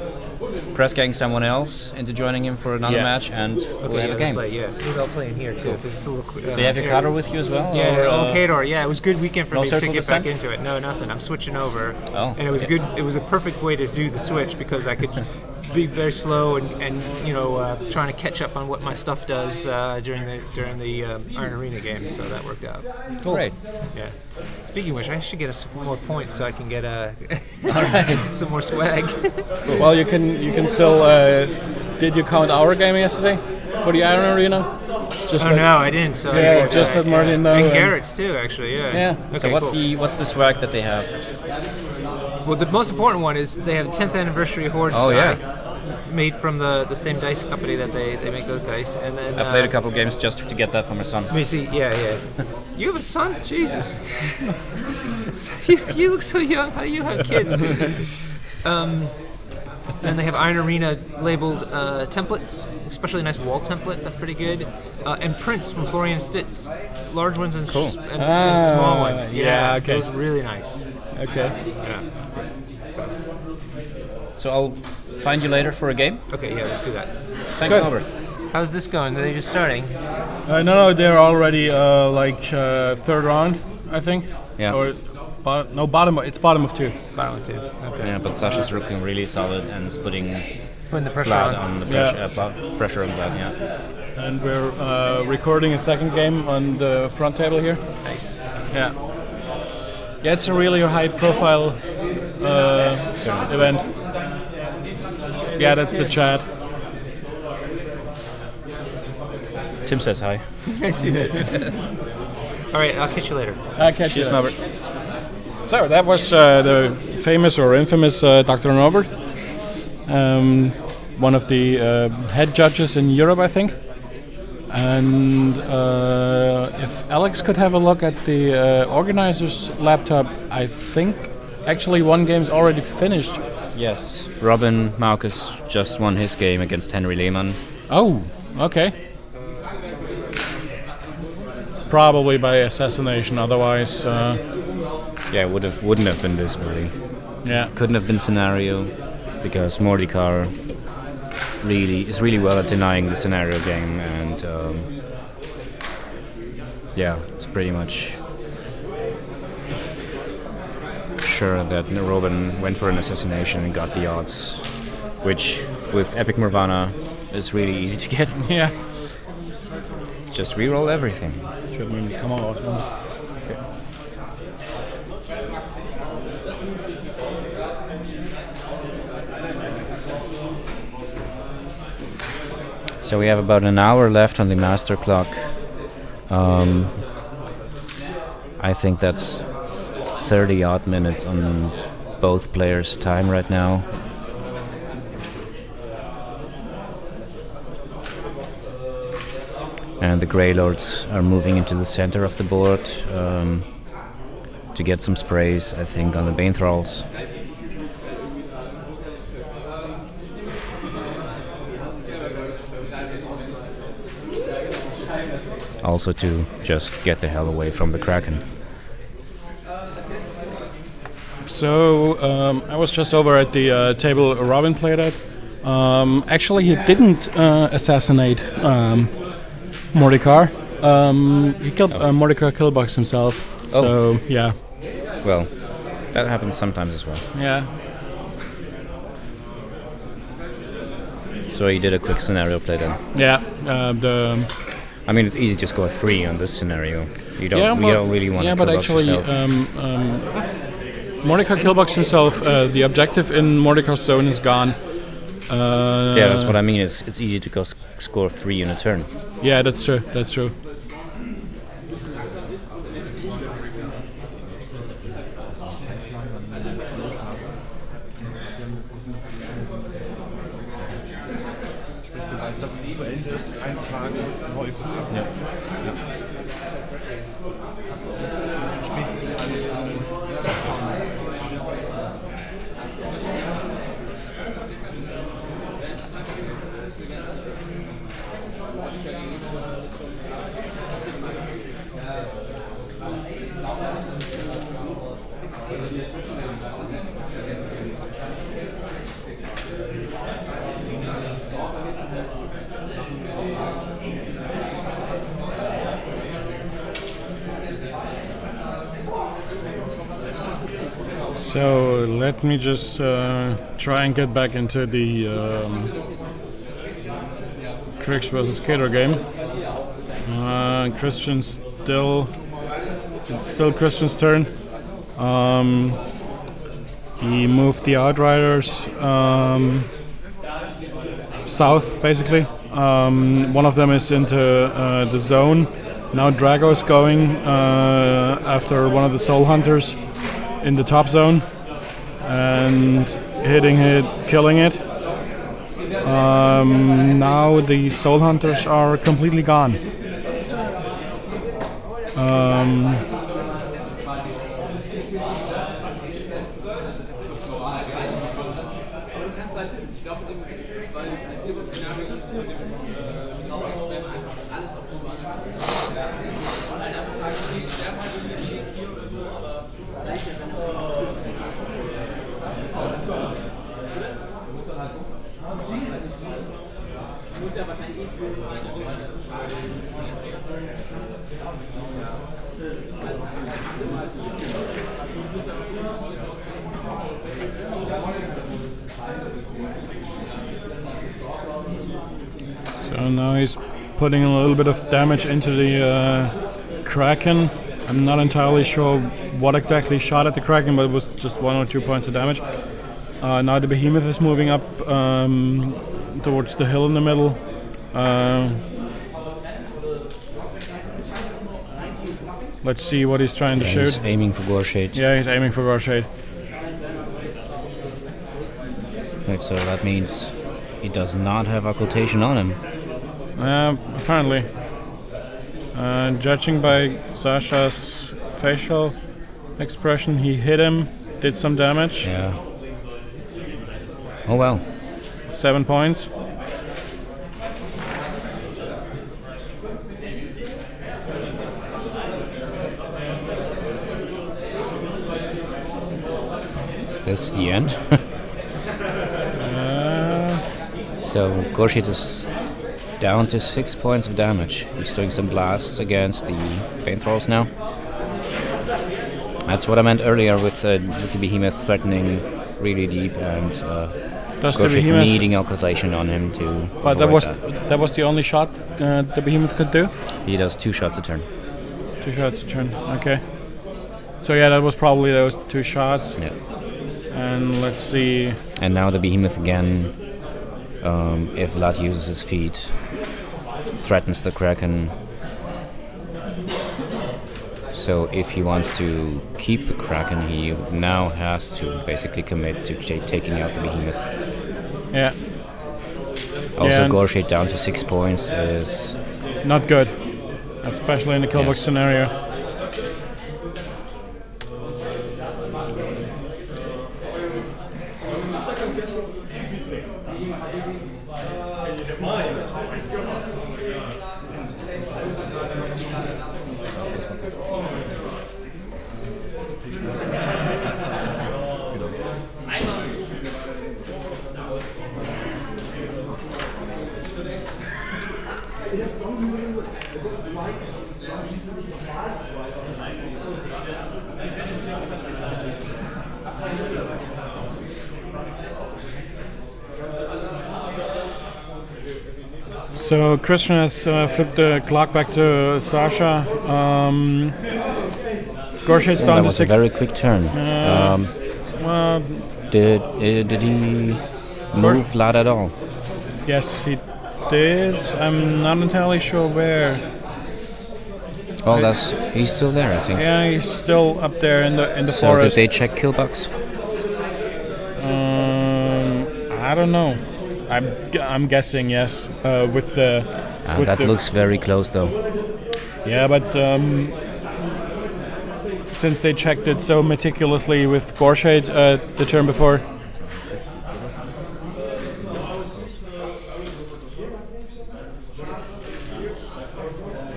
press gang someone else into joining him for another match, and we'll have a game. Play, yeah. Maybe I'll play in here too. It's a little, So you have your Khador with you as well? Yeah, or, Khador. Yeah, it was a good weekend for no me to circle get back descent? into it. No, nothing. I'm switching over. Oh, and it was good. It was a perfect way to do the switch because I could be very slow and trying to catch up on what my stuff does during the Iron Arena games. So that worked out. Cool. Great. Yeah. Speaking of which, I should get some more points so I can get some more swag. Well, you can still. Did you count our game yesterday for the Iron Arena? Just No, I didn't. So Yeah, just let Martin know. And Garrett's too, actually. Yeah. Yeah. Okay, So cool. what's the swag that they have? Well, the most important one is they have a 10th anniversary Horde Oh, die yeah. made from the same dice company that they make those dice. And then I played a couple games just to get that for my son. Let me see. Yeah. You have a son? Jesus. you look so young. How do you have kids? And they have Iron Arena labeled templates, especially a nice wall template. That's pretty good. And prints from Florian Stitz, large ones and small ones. yeah, okay. Those are really nice. Okay. Yeah. So I'll find you later for a game. Okay, yeah, let's do that. Thanks, Good. Albert. How's this going? Are they just starting? No, they're already third round, I think. Yeah. Or bottom. It's bottom of 2. Bottom of 2. Okay. Yeah, but Sasha's looking really solid and is putting Putting the pressure Vlad on. on the pressure on Vlad. Yeah. And we're recording a second game on the front table here. Nice. Yeah. Yeah, it's a really high-profile event. Yeah, that's the chat. Tim says hi. I see that. All right, I'll catch you later. I'll catch you. Cheers, Norbert. So that was the famous or infamous Dr. Norbert, one of the head judges in Europe, I think. And if Alex could have a look at the organizer's laptop, I think actually one game's already finished. Yes. Robin Marcus just won his game against Henry Lehmann. Oh, okay. Probably by assassination, otherwise. Yeah, wouldn't have been this early. Yeah. Couldn't have been scenario because Mordekar is really well at denying the scenario game, and yeah, it's pretty much sure that Robin went for an assassination and got the odds, which with Epic Nirvana is really easy to get. Yeah. Just reroll everything. Should we come on, Osman? So we have about an hour left on the master clock. I think that's 30 odd minutes on both players' time right now. And the Grey Lords are moving into the center of the board to get some sprays, I think, on the Bane Thralls. Also to just get the hell away from the Kraken. So I was just over at the table Robin played at. Actually, he didn't assassinate Mordekar. He killed Mordekar Killbox himself. Oh. So yeah. Well, that happens sometimes as well. Yeah. So he did a quick scenario play then. Yeah. I mean, it's easy to score 3 on this scenario. You don't, Yeah, you but- don't really want yeah, to but kill actually, yourself. Mordekar Killbox himself. The objective in Mordekar's zone is gone. Yeah, that's what I mean. It's easy to go score 3 in a turn. Yeah, that's true. That's true. Sobald das zu Ende ist, eintragen, neu planen. Ja. Spätestens So let me just try and get back into the Krix versus Khador game. Christian still, it's still Christian's turn. He moved the Outriders south, basically. One of them is into the zone. Now Drago's going after one of the Soul Hunters in the top zone and hitting it, killing it. Now the Soul Hunters are completely gone. So now he's putting a little bit of damage into the Kraken. I'm not entirely sure what exactly shot at the Kraken, but it was just 1 or 2 points of damage. Now the Behemoth is moving up towards the hill in the middle. Let's see what he's trying to shoot. He's aiming for Gorshade. Yeah, he's aiming for Gorshade. Right, so that means he does not have occultation on him. Apparently. Judging by Sasha's facial expression, he hit him, did some damage. Yeah. Oh well. 7 points. Is this the end? So Gorshade is down to 6 points of damage. He's doing some blasts against the Bane Thralls now. That's what I meant earlier with the Behemoth threatening really deep and Gorshade needing occultation on him to. But that was the only shot the Behemoth could do? He does 2 shots a turn. 2 shots a turn, okay. So yeah, that was probably those 2 shots. Yeah. And let's see. And now the Behemoth again, if Vlad uses his feet, threatens the Kraken. So if he wants to keep the Kraken, he now has to basically commit to taking out the Behemoth. Yeah. Also, yeah, Gorshade down to 6 points is not good, especially in the killbox scenario. So Christian has flipped the clock back to Sasha. Gorshade's down to 6. That was a very quick turn. Did he move Vlad at all? Yes, he did. I'm not entirely sure where. Oh, he's still there, I think. Yeah, he's still up there in the so forest. So did they check kill box? I don't know. I'm guessing yes. With the that looks very close though. Yeah, but since they checked it so meticulously with Gorshade the turn before.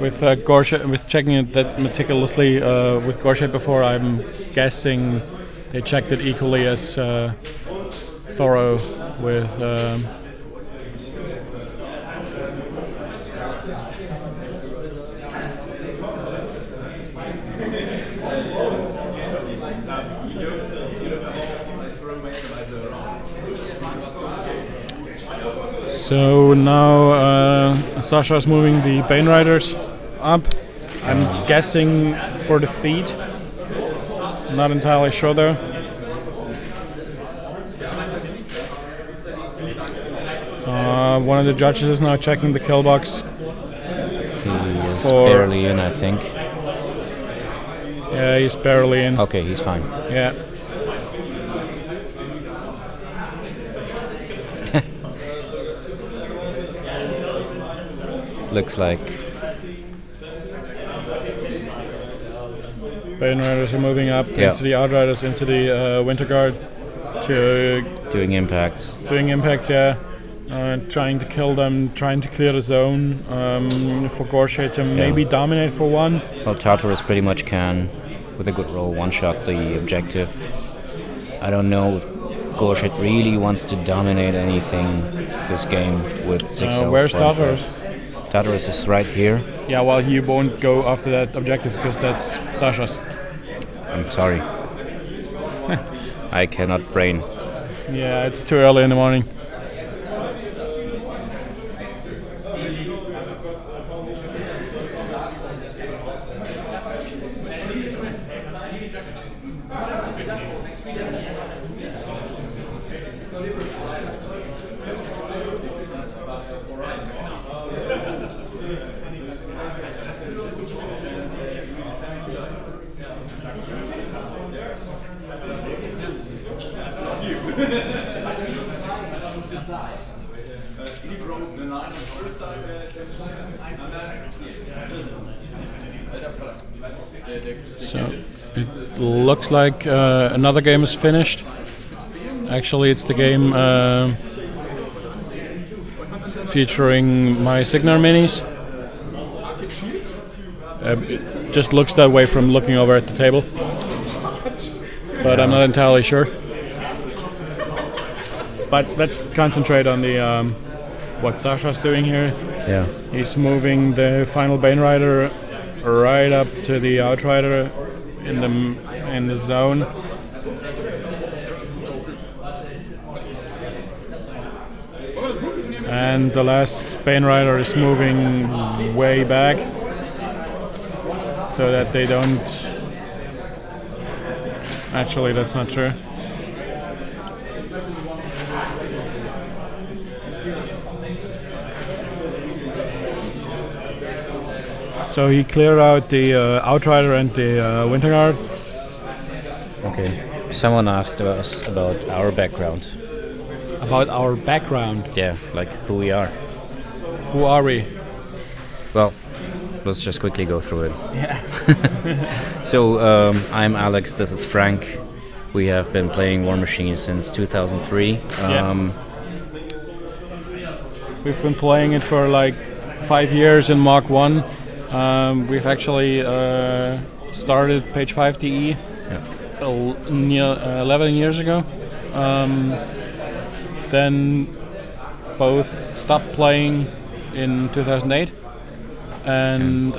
With checking it that meticulously with Gorshade before, I'm guessing they checked it equally as thorough with. So now Sasha is moving the Bane Riders up. I'm guessing for the feet. Not entirely sure though. One of the judges is now checking the kill box. He is barely in, I think. Yeah, he's barely in. Okay, he's fine. Yeah. Looks like Bane Riders are moving up into the Outriders, into the Winter Guard, to doing impact. Doing impact, yeah. Trying to kill them, trying to clear the zone for Gorshade to maybe dominate for one. Well, Tartarus pretty much can, with a good roll, one-shot the objective. I don't know if Gorshade really wants to dominate anything this game with 6 Where's Tartarus? Khador is right here. Yeah, well, he won't go after that objective because that's Sasha's. I'm sorry. I cannot brain. Yeah, it's too early in the morning. So it looks like another game is finished. Actually, it's the game featuring my Signar minis. It just looks that way from looking over at the table, but I'm not entirely sure. But let's concentrate on the what Sasha's doing here. Yeah. He's moving the final Bane Rider right up to the Outrider in the zone. And the last Bane Rider is moving way back so that they don't. Actually, that's not true. So he cleared out the Outrider and the Winter Guard. Okay. Someone asked us about our background. About our background? Yeah, like who we are. Who are we? Well, let's just quickly go through it. Yeah. So, I'm Alex, this is Frank. We have been playing War Machine since 2003. We've been playing it for like 5 years in Mark 1. We've actually started Page 5 DE 11 years ago. Then both stopped playing in 2008 and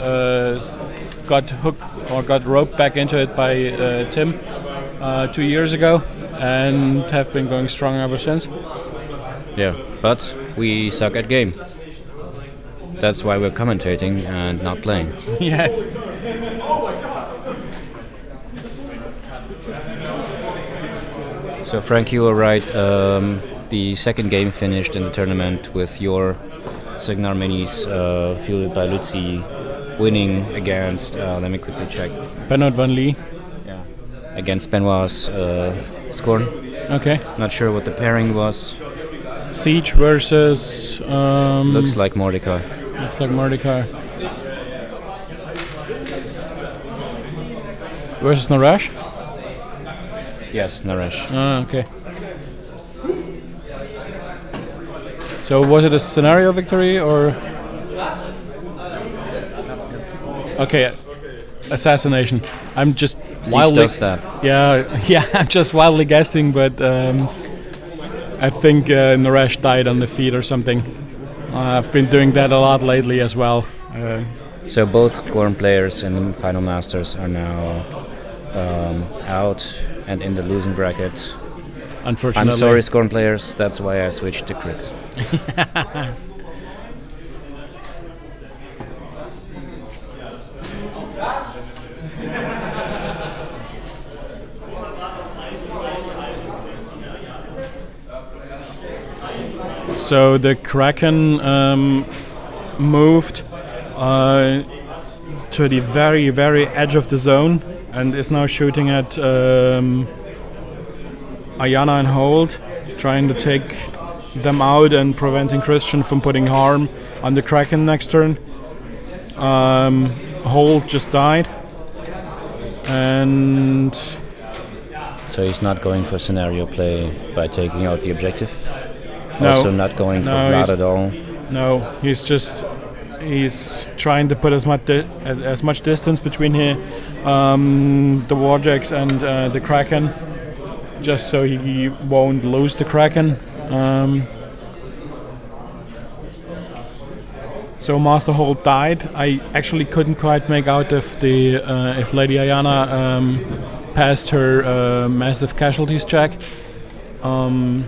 got hooked or got roped back into it by Tim 2 years ago and have been going strong ever since. Yeah, but we suck at game. That's why we're commentating and not playing. Yes. So Frank, you were right. The second game finished in the tournament with your Signar minis fueled by Luzi winning against, let me quickly check. Benoit Van Lee. Yeah. Against Benoit's Scorn. Okay. Not sure what the pairing was. Siege versus... looks like Mordecai. Looks like Mordecai. Versus Naresh? Yes, Naresh. Ah, okay. So was it a scenario victory or? Okay, assassination. I'm just wildly. Does that. Yeah. I'm just wildly guessing, but I think Naresh died on the feet or something. I've been doing that a lot lately as well. So both Scorn players in the Final Masters are now out and in the losing bracket. Unfortunately. I'm sorry, Scorn players. That's why I switched to Crix. So the Kraken moved to the very, very edge of the zone and is now shooting at Ayana and Hold, trying to take them out and preventing Christian from putting harm on the Kraken next turn. Hold just died. And so he's not going for scenario play by taking out the objective? No, also not going for Vlad at all? No, he's trying to put as much distance between here, the Warjacks and the Kraken, just so he won't lose the Kraken. So Master Hold died. I actually couldn't quite make out if Lady Ayana passed her massive casualties check. So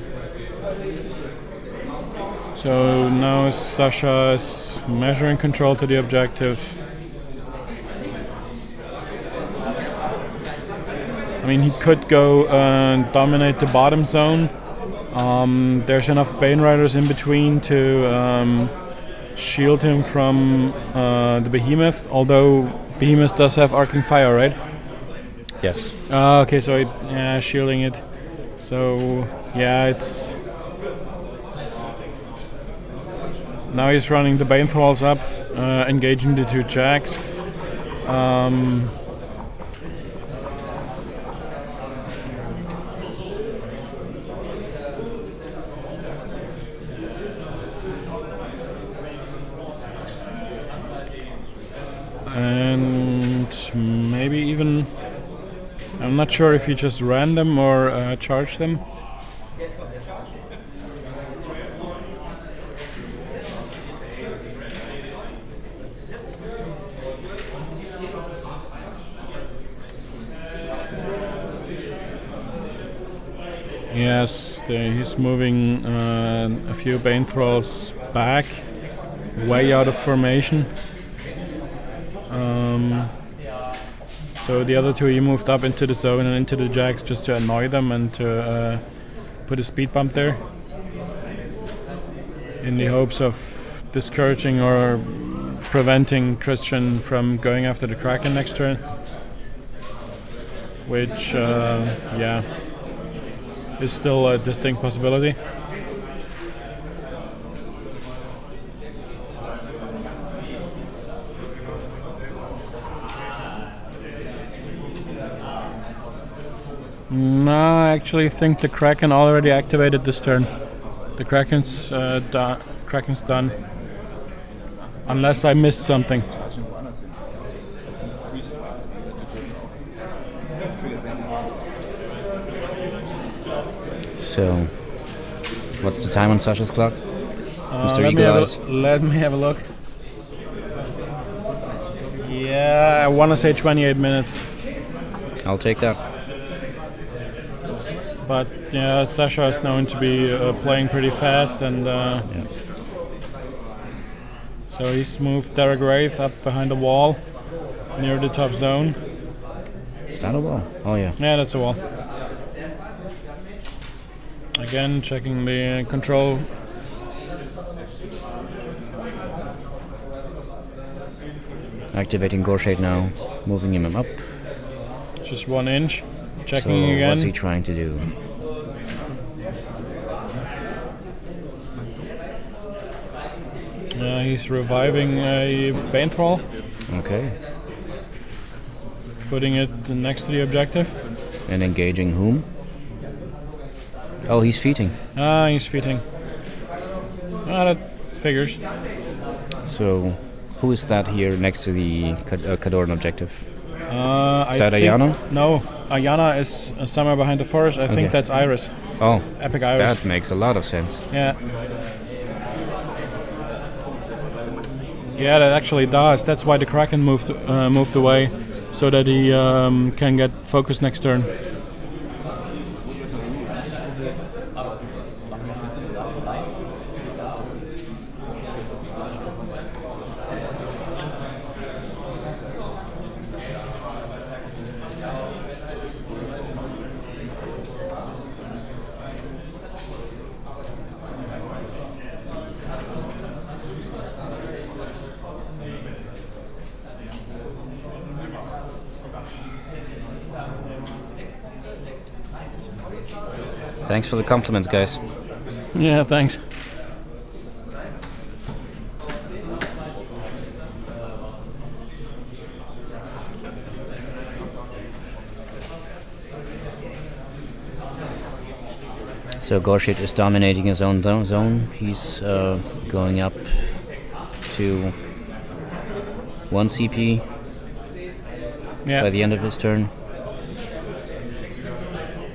now Sasha is measuring control to the objective. I mean, he could go and dominate the bottom zone. There's enough Bane Riders in between to shield him from the Behemoth, although Behemoth does have Arcing Fire, right? Yes. Okay, so shielding it. So, yeah, it's... Now he's running the Bane Thralls up, engaging the two Jacks. And maybe even... I'm not sure if he just ran them or charged them. Yes, he's moving a few Bane Thralls back, way out of formation. So the other two, he moved up into the zone and into the Jacks just to annoy them and to put a speed bump there, in the hopes of discouraging or preventing Christian from going after the Kraken next turn, which, yeah, is still a distinct possibility. No, I actually think the Kraken already activated this turn. The Kraken's done. Unless I missed something. So, what's the time on Sasha's clock? Mr. Let me have a look. Yeah, I want to say 28 minutes. I'll take that. But yeah, Sasha is known to be playing pretty fast, and yeah. So he's moved Derek Wraith up behind the wall near the top zone. Is that a wall? Oh yeah. Yeah, that's a wall. Again, checking the control. Activating Gorshade now, moving him up. Just 1 inch. Checking So again. what's he trying to do? He's reviving a Bane Thrall, Okay. putting it next to the objective. And engaging whom? Oh, he's feeding. He's feeding. That figures. So, who is that here next to the Khador objective? Is that Ayana? No, Ayana is somewhere behind the forest. I think that's Iris. Oh, Epic Iris. that makes a lot of sense. Yeah. Yeah, that actually does. That's why the Kraken moved away, so that he can get focused next turn. Thanks for the compliments, guys. Yeah, thanks. So Gorshit is dominating his own zone. He's going up to 1 CP by the end of his turn.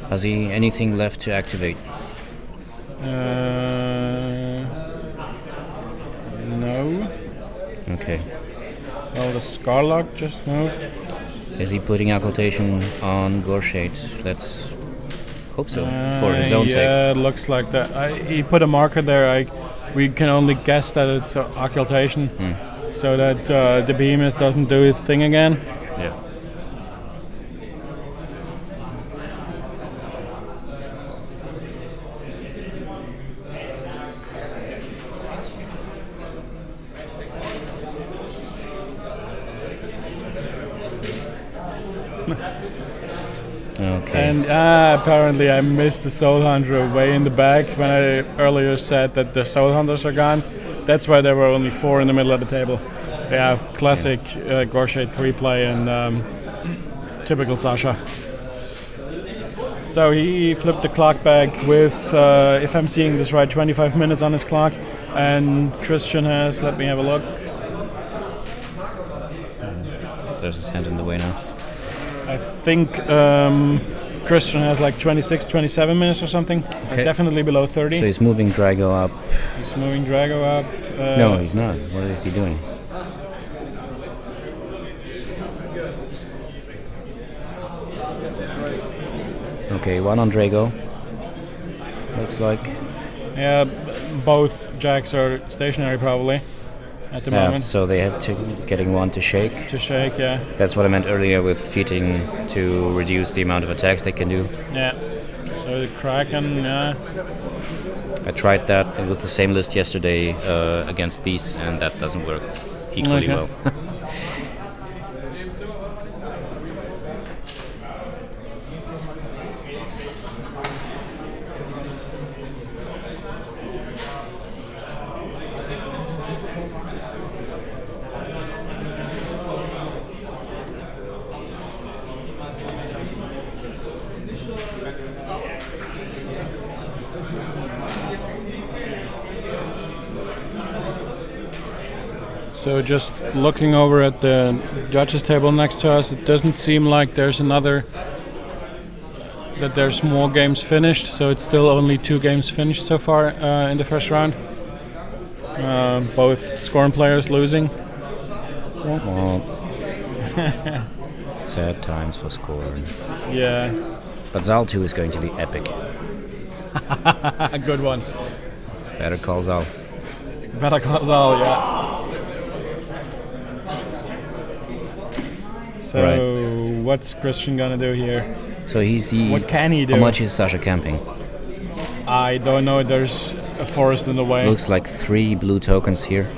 Has he anything left to activate? No. Well, the Scarlock just moved. Is he putting occultation on Gorshade? Let's hope so, for his own sake. Yeah, it looks like that. He put a marker there. We can only guess that it's occultation, so that the behemoth doesn't do its thing again. Yeah. Okay. And apparently I missed the Soul Hunter way in the back when I earlier said that the Soul Hunters are gone. That's why there were only 4 in the middle of the table. Yeah, classic Gorshade 3 play and typical Sasha. So he flipped the clock back with, if I'm seeing this right, 25 minutes on his clock. And Christian has, let me have a look. There's his hand in the way now. I think Christian has like 26, 27 minutes or something. Okay. Definitely below 30. So he's moving Drago up. He's moving Drago up. No, he's not. What is he doing? Okay, 1 on Drago. Looks like. Yeah, both jacks are stationary probably at the moment. So they had to getting 1 to shake. To shake, yeah. That's what I meant earlier with feeding to reduce the amount of attacks they can do. Yeah. So the Kraken, yeah. I tried that with the same list yesterday against Beasts, and that doesn't work equally well. So just looking over at the judges table next to us, it doesn't seem like there's there's more games finished, so it's still only 2 games finished so far in the first round. Both Scorn players losing. Oh. Sad times for Scorn. Yeah. But Zal 2 is going to be epic. A good one. Better call Zal. Better call Zal, yeah. So what's Christian gonna do here? So what can he do? How much is Sasha camping? I don't know. There's a forest in the way. Looks like 3 blue tokens here.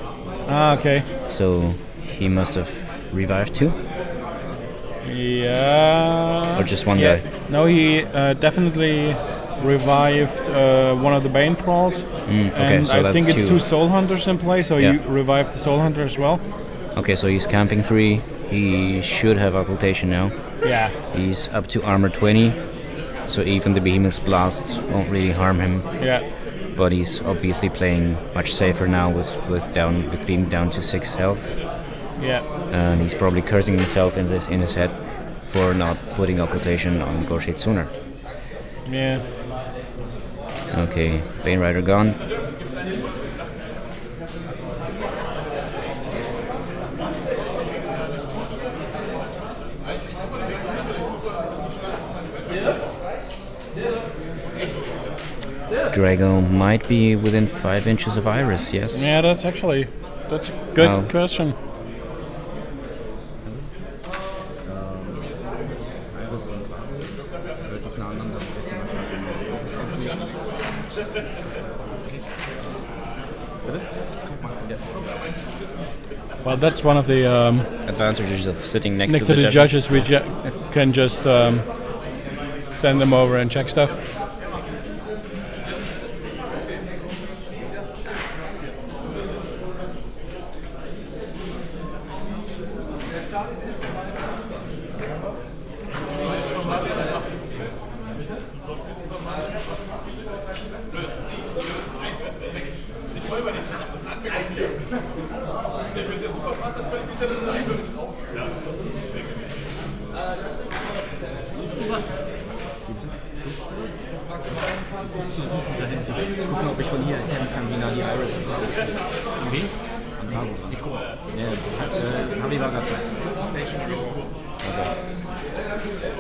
Ah, okay. So he must have revived 2? Yeah. Or just 1 guy? No, he definitely revived one of the Bane Thralls. Okay, and so I that's think it's 2 2 Soul Hunters in play, so yeah. he revived the Soul Hunter as well. Okay, so he's camping 3. He should have occultation now. Yeah. He's up to armor 20, so even the Behemoth's Blast won't really harm him. Yeah. But he's obviously playing much safer now with being down to 6 health. Yeah. And he's probably cursing himself in his head for not putting occultation on Gorshade sooner. Yeah. Okay, Bane Rider gone. Drago might be within 5 inches of Iris, yes? Yeah, that's a good question. Well, that's one of the advantages of sitting next to the judges. We can just send them over and check stuff.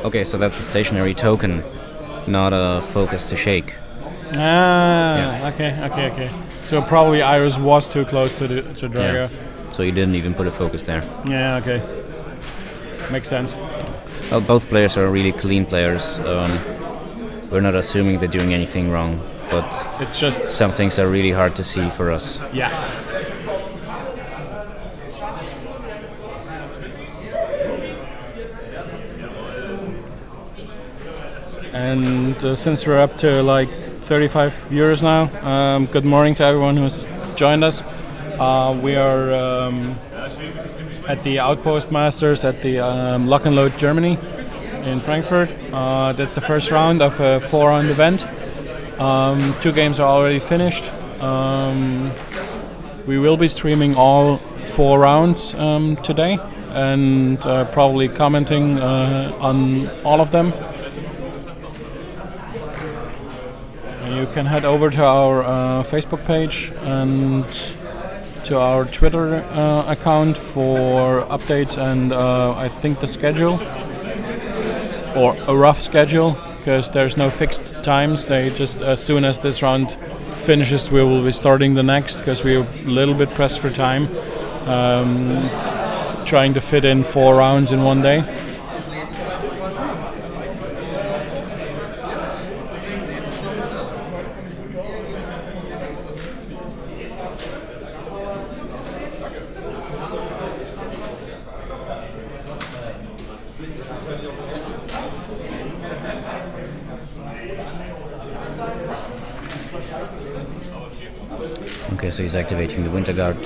Okay, so that's a stationary token, not a focus to shake. Okay. So probably Iris was too close to Drago. Yeah. So you didn't even put a focus there. Yeah, okay. Makes sense. Well, both players are really clean players. We're not assuming they're doing anything wrong, but it's just some things are really hard to see for us. Yeah. And since we're up to like 35 viewers now, good morning to everyone who's joined us. We are at the Outpost Masters at the Lock and Load Germany in Frankfurt. That's the first round of a 4-round event. 2 games are already finished. We will be streaming all 4 rounds today and probably commenting on all of them. You can head over to our Facebook page and to our Twitter account for updates and I think the schedule, or a rough schedule, because there's no fixed times. They just, as soon as this round finishes, we will be starting the next, because we're a little bit pressed for time, trying to fit in 4 rounds in one day. Okay, so he's activating the Winter Guard.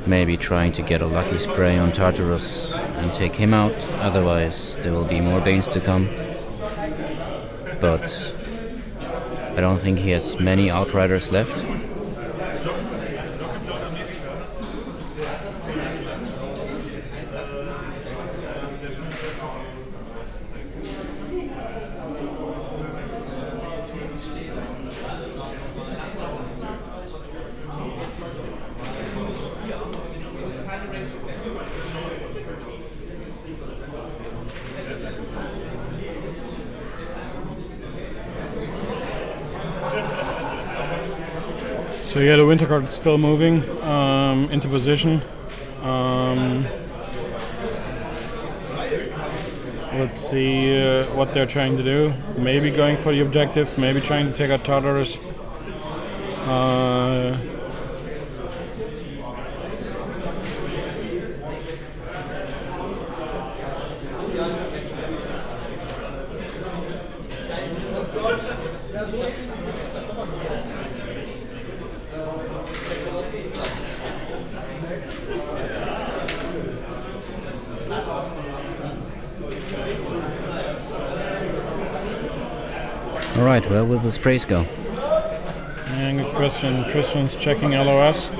Maybe trying to get a lucky spray on Tartarus and take him out, otherwise there will be more Banes to come. But I don't think he has many Outriders left. So yeah, the Winter Guard is still moving into position. Let's see what they're trying to do. Maybe going for the objective, maybe trying to take out Tartarus. Alright, where will the sprays go? Yeah, good question. Tristan's checking LOS.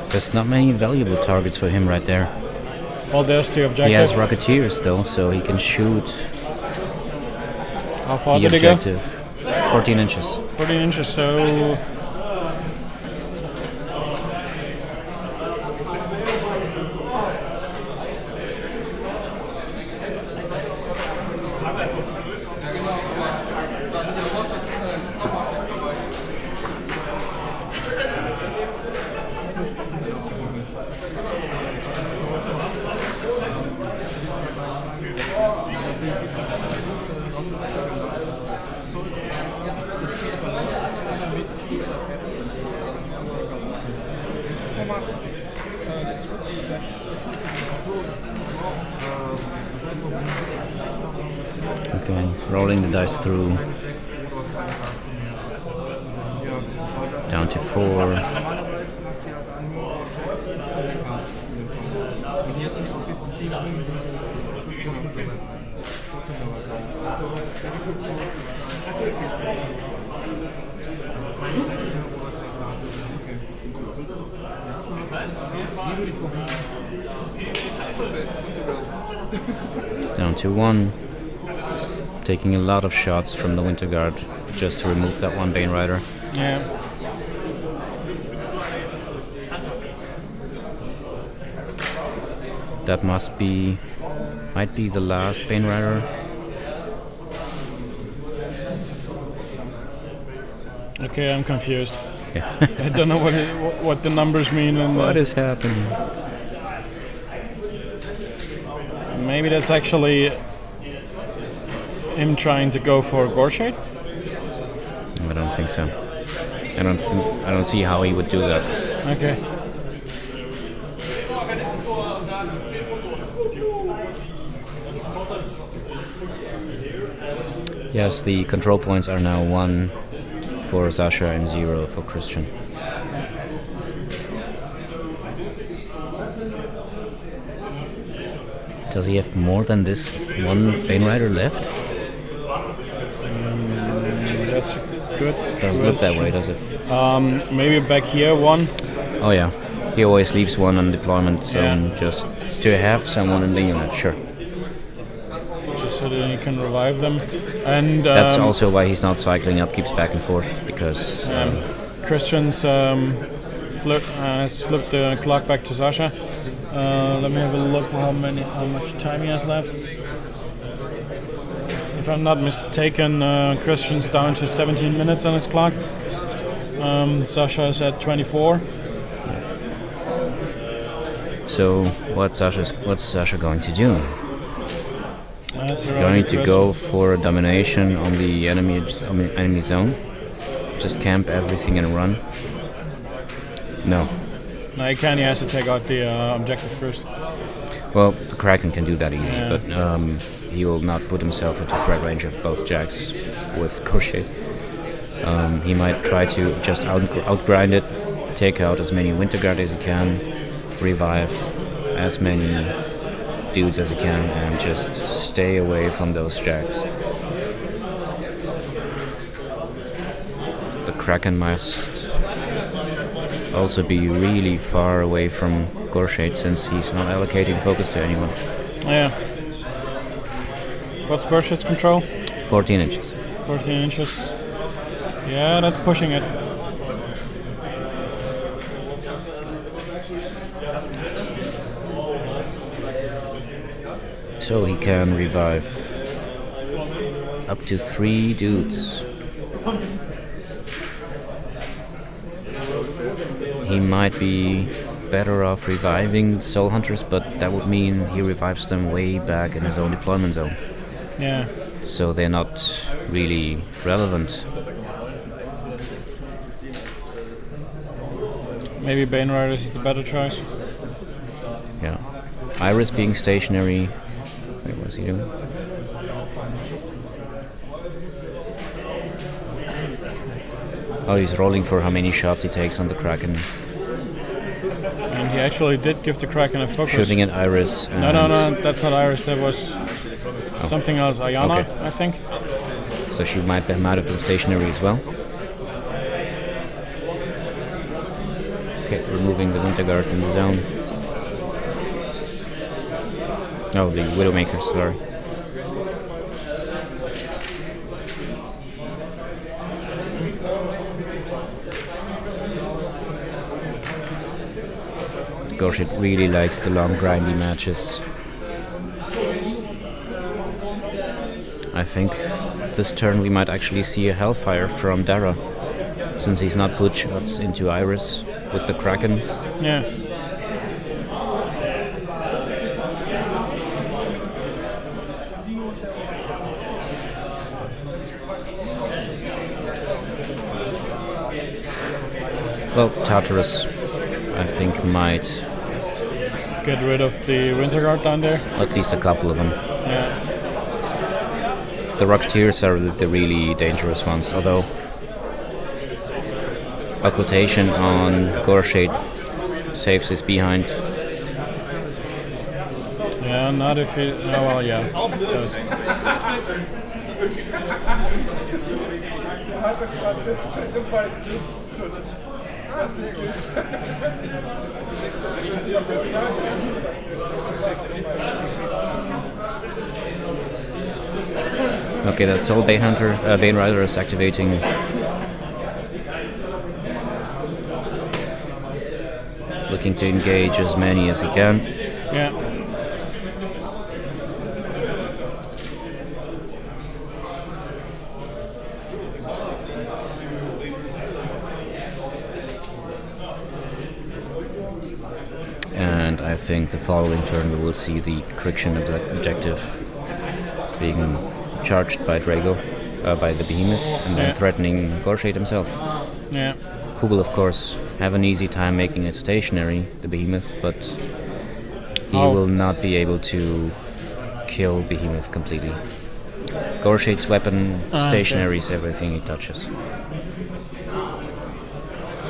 There's not many valuable targets for him right there. Well, there's the objective. He has Rocketeers though, so he can shoot How far the did he go? objective. 14 inches. 14 inches, so... Okay, rolling the dice through. Down to 4. Down to 1. Taking a lot of shots from the Winter Guard just to remove that one Bane Rider. Yeah. That might be the last Bane Rider. Okay, I'm confused. Yeah. I don't know what the numbers mean. And What is happening? maybe that's actually him trying to go for Gorshade? I don't think so. I don't see how he would do that. Okay. Yes, the control points are now 1 for Sasha and 0 for Christian. Does he have more than this one Bane Rider left? That's good. Doesn't look that way, does it? Maybe back here one. Oh yeah, he always leaves one on deployment zone just to have someone in the unit, sure. Just so that he can revive them. And that's also why he's not cycling up, keeps back and forth, because... Christian's has flipped the clock back to Sasha. Let me have a look how much time he has left. If I'm not mistaken, Christian's down to 17 minutes on his clock. Sasha is at 24. So what's Sasha going to do? That's He's going to go for a domination on the enemy zone. Just camp everything and run. No. No, he can. He has to take out the objective first. Well, the Kraken can do that easily, but he will not put himself into threat range of both jacks with Gorshade. He might try to just outgrind it, take out as many Winter Guard as he can, revive as many dudes as he can, and just stay away from those jacks. The Kraken must also be really far away from Gorshade since he's not allocating focus to anyone. Yeah. What's Gorshade's control? 14 inches. 14 inches. Yeah, that's pushing it. So he can revive up to 3 dudes. He might be better off reviving Soul Hunters, but that would mean he revives them way back in his own deployment zone. Yeah. So they're not really relevant. Maybe Bane Riders is the better choice. Yeah. Iris being stationary. Wait, what's he doing? Oh, he's rolling for how many shots he takes on the Kraken. And he actually did give the Kraken a focus. Shooting at Iris. No, that's not Iris. That was something else. Ayana, Okay. I think. So she might have been stationary as well. Okay, removing the Winter Guard in the zone. Oh, the Widowmaker, sorry. Gorshade really likes the long grindy matches. I think this turn we might actually see a Hellfire from Dara, since he's not put shots into Iris with the Kraken. Yeah. Well, Tartarus, I think, might Get rid of the Winter Guard down there. at least a couple of them. Yeah. The Rocketeers are the really dangerous ones, although occultation on Gorshade saves his behind. Yeah, not if he. Oh, well, yeah. It does. Okay, that's all Bane Rider is activating. Looking to engage as many as he can. Yeah. and I think the following turn we will see the Criction objective being charged by Drago, by the Behemoth, and then threatening Gorshade himself. Yeah. Who will, of course, have an easy time making it stationary, the Behemoth, but he will not be able to kill Behemoth completely. Gorshade's weapon stationaries everything he touches.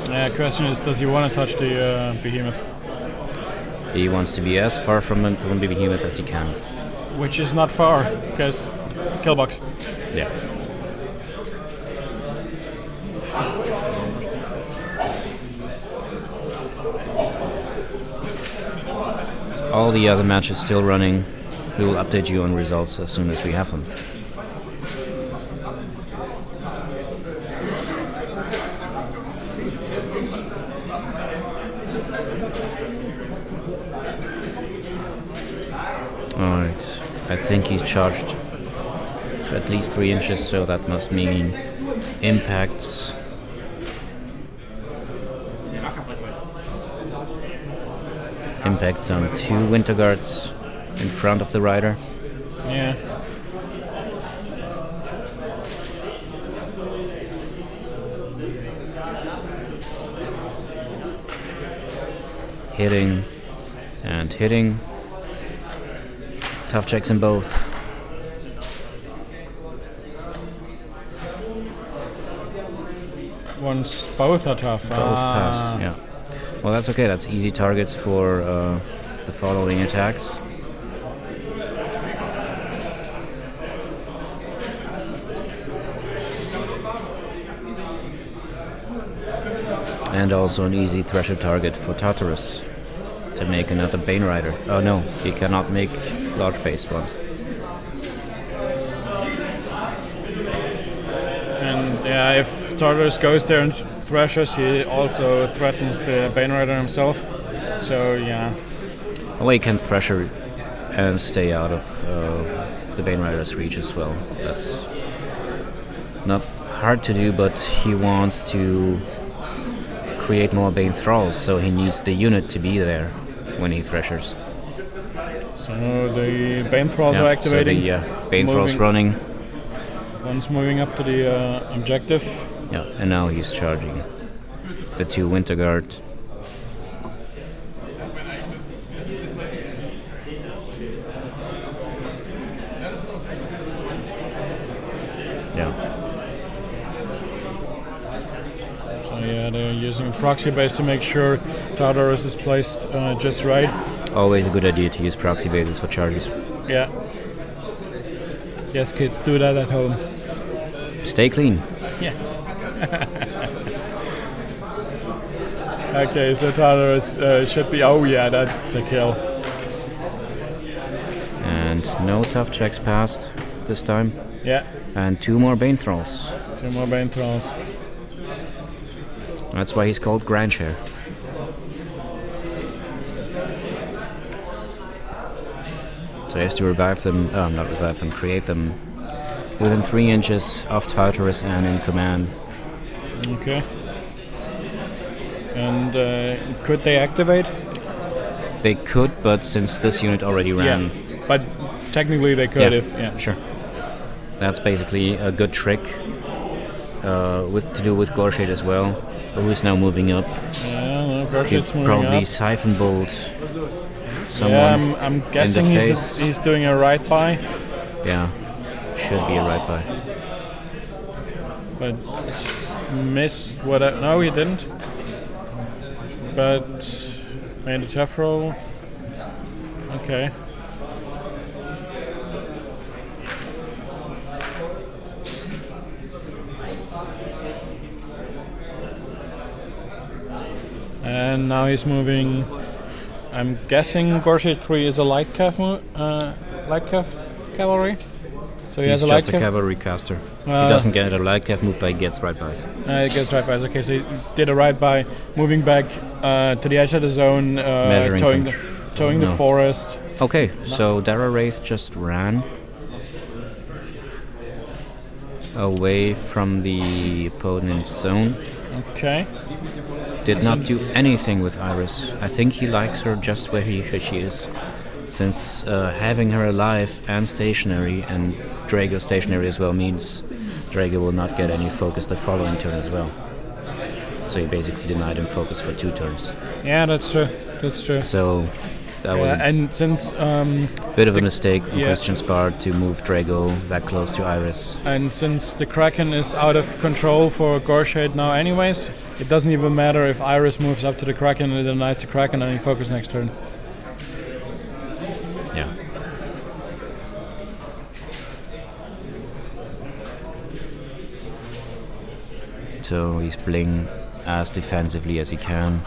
Yeah, question is, does he want to touch the Behemoth? He wants to be as far from the Behemoth as he can. Which is not far, because killbox. Yeah. All the other matches still running. We will update you on results as soon as we have them. Alright, I think he's charged at least 3 inches, so that must mean impacts. Impacts on 2 Winter Guards in front of the rider. Yeah. Hitting and hitting. Tough checks in both. Once both are tough. Both passed, yeah. Well, that's okay. That's easy targets for the following attacks. And also an easy Thresher target for Tartarus to make another Bane Rider. Oh no, he cannot make large-based ones. And yeah, if Tartarus goes there and thrashes, he also threatens the Bane Rider himself. So yeah. Well, he can Thresher and stay out of the Bane Rider's reach as well. That's not hard to do, but he wants to create more Bane Thralls, so he needs the unit to be there when he Threshers. So the Bane Thralls are activating. So the Bane Thralls running. One's moving up to the objective. Yeah, and now he's charging the 2 Winter Guard. Yeah. So yeah, they're using a proxy base to make sure Tartarus is placed just right. Always a good idea to use proxy bases for charges. Yeah. Yes, kids, do that at home. Stay clean. Yeah. Okay, so Tartarus should be. Oh yeah, that's a kill. And no tough checks passed this time. Yeah. And 2 more Bane Thralls. 2 more Bane Thralls. That's why he's called Grandshare. So he has to revive them, not revive them, create them within 3 inches of Tartarus and in command. Okay. And could they activate? They could, but since this unit already ran... Yeah, but technically they could if... Yeah, sure. That's basically a good trick to do with Gorshade as well, who's now moving up. Yeah, no, Gorshade's moving probably up. Siphon Bolt someone. Yeah, I'm guessing he's doing a right by. Yeah, should be a right by. But missed what I... No, he didn't. But made a tough roll. Okay. And now he's moving. I'm guessing Gorshade 3 is a light cav cavalry. So he has a light just a cavalry caster. If he doesn't get a light cav move by, he gets right bys. He gets right bys. Okay, so he did a right by, moving back to the edge of the zone, towing the forest. Okay, so Dara Wraith just ran away from the opponent's zone. Okay. did not do anything with Iris. I think he likes her just where she is. Since having her alive and stationary, and Drago stationary as well, means Drago will not get any focus the following turn as well. So he basically denied him focus for 2 turns. Yeah, that's true. That's true. So that was and since bit of a mistake on Christian's part to move Drago that close to Iris. And since the Kraken is out of control for Gorshade now anyways, it doesn't even matter if Iris moves up to the Kraken and denies the Kraken and he focus next turn. Yeah. So he's playing as defensively as he can.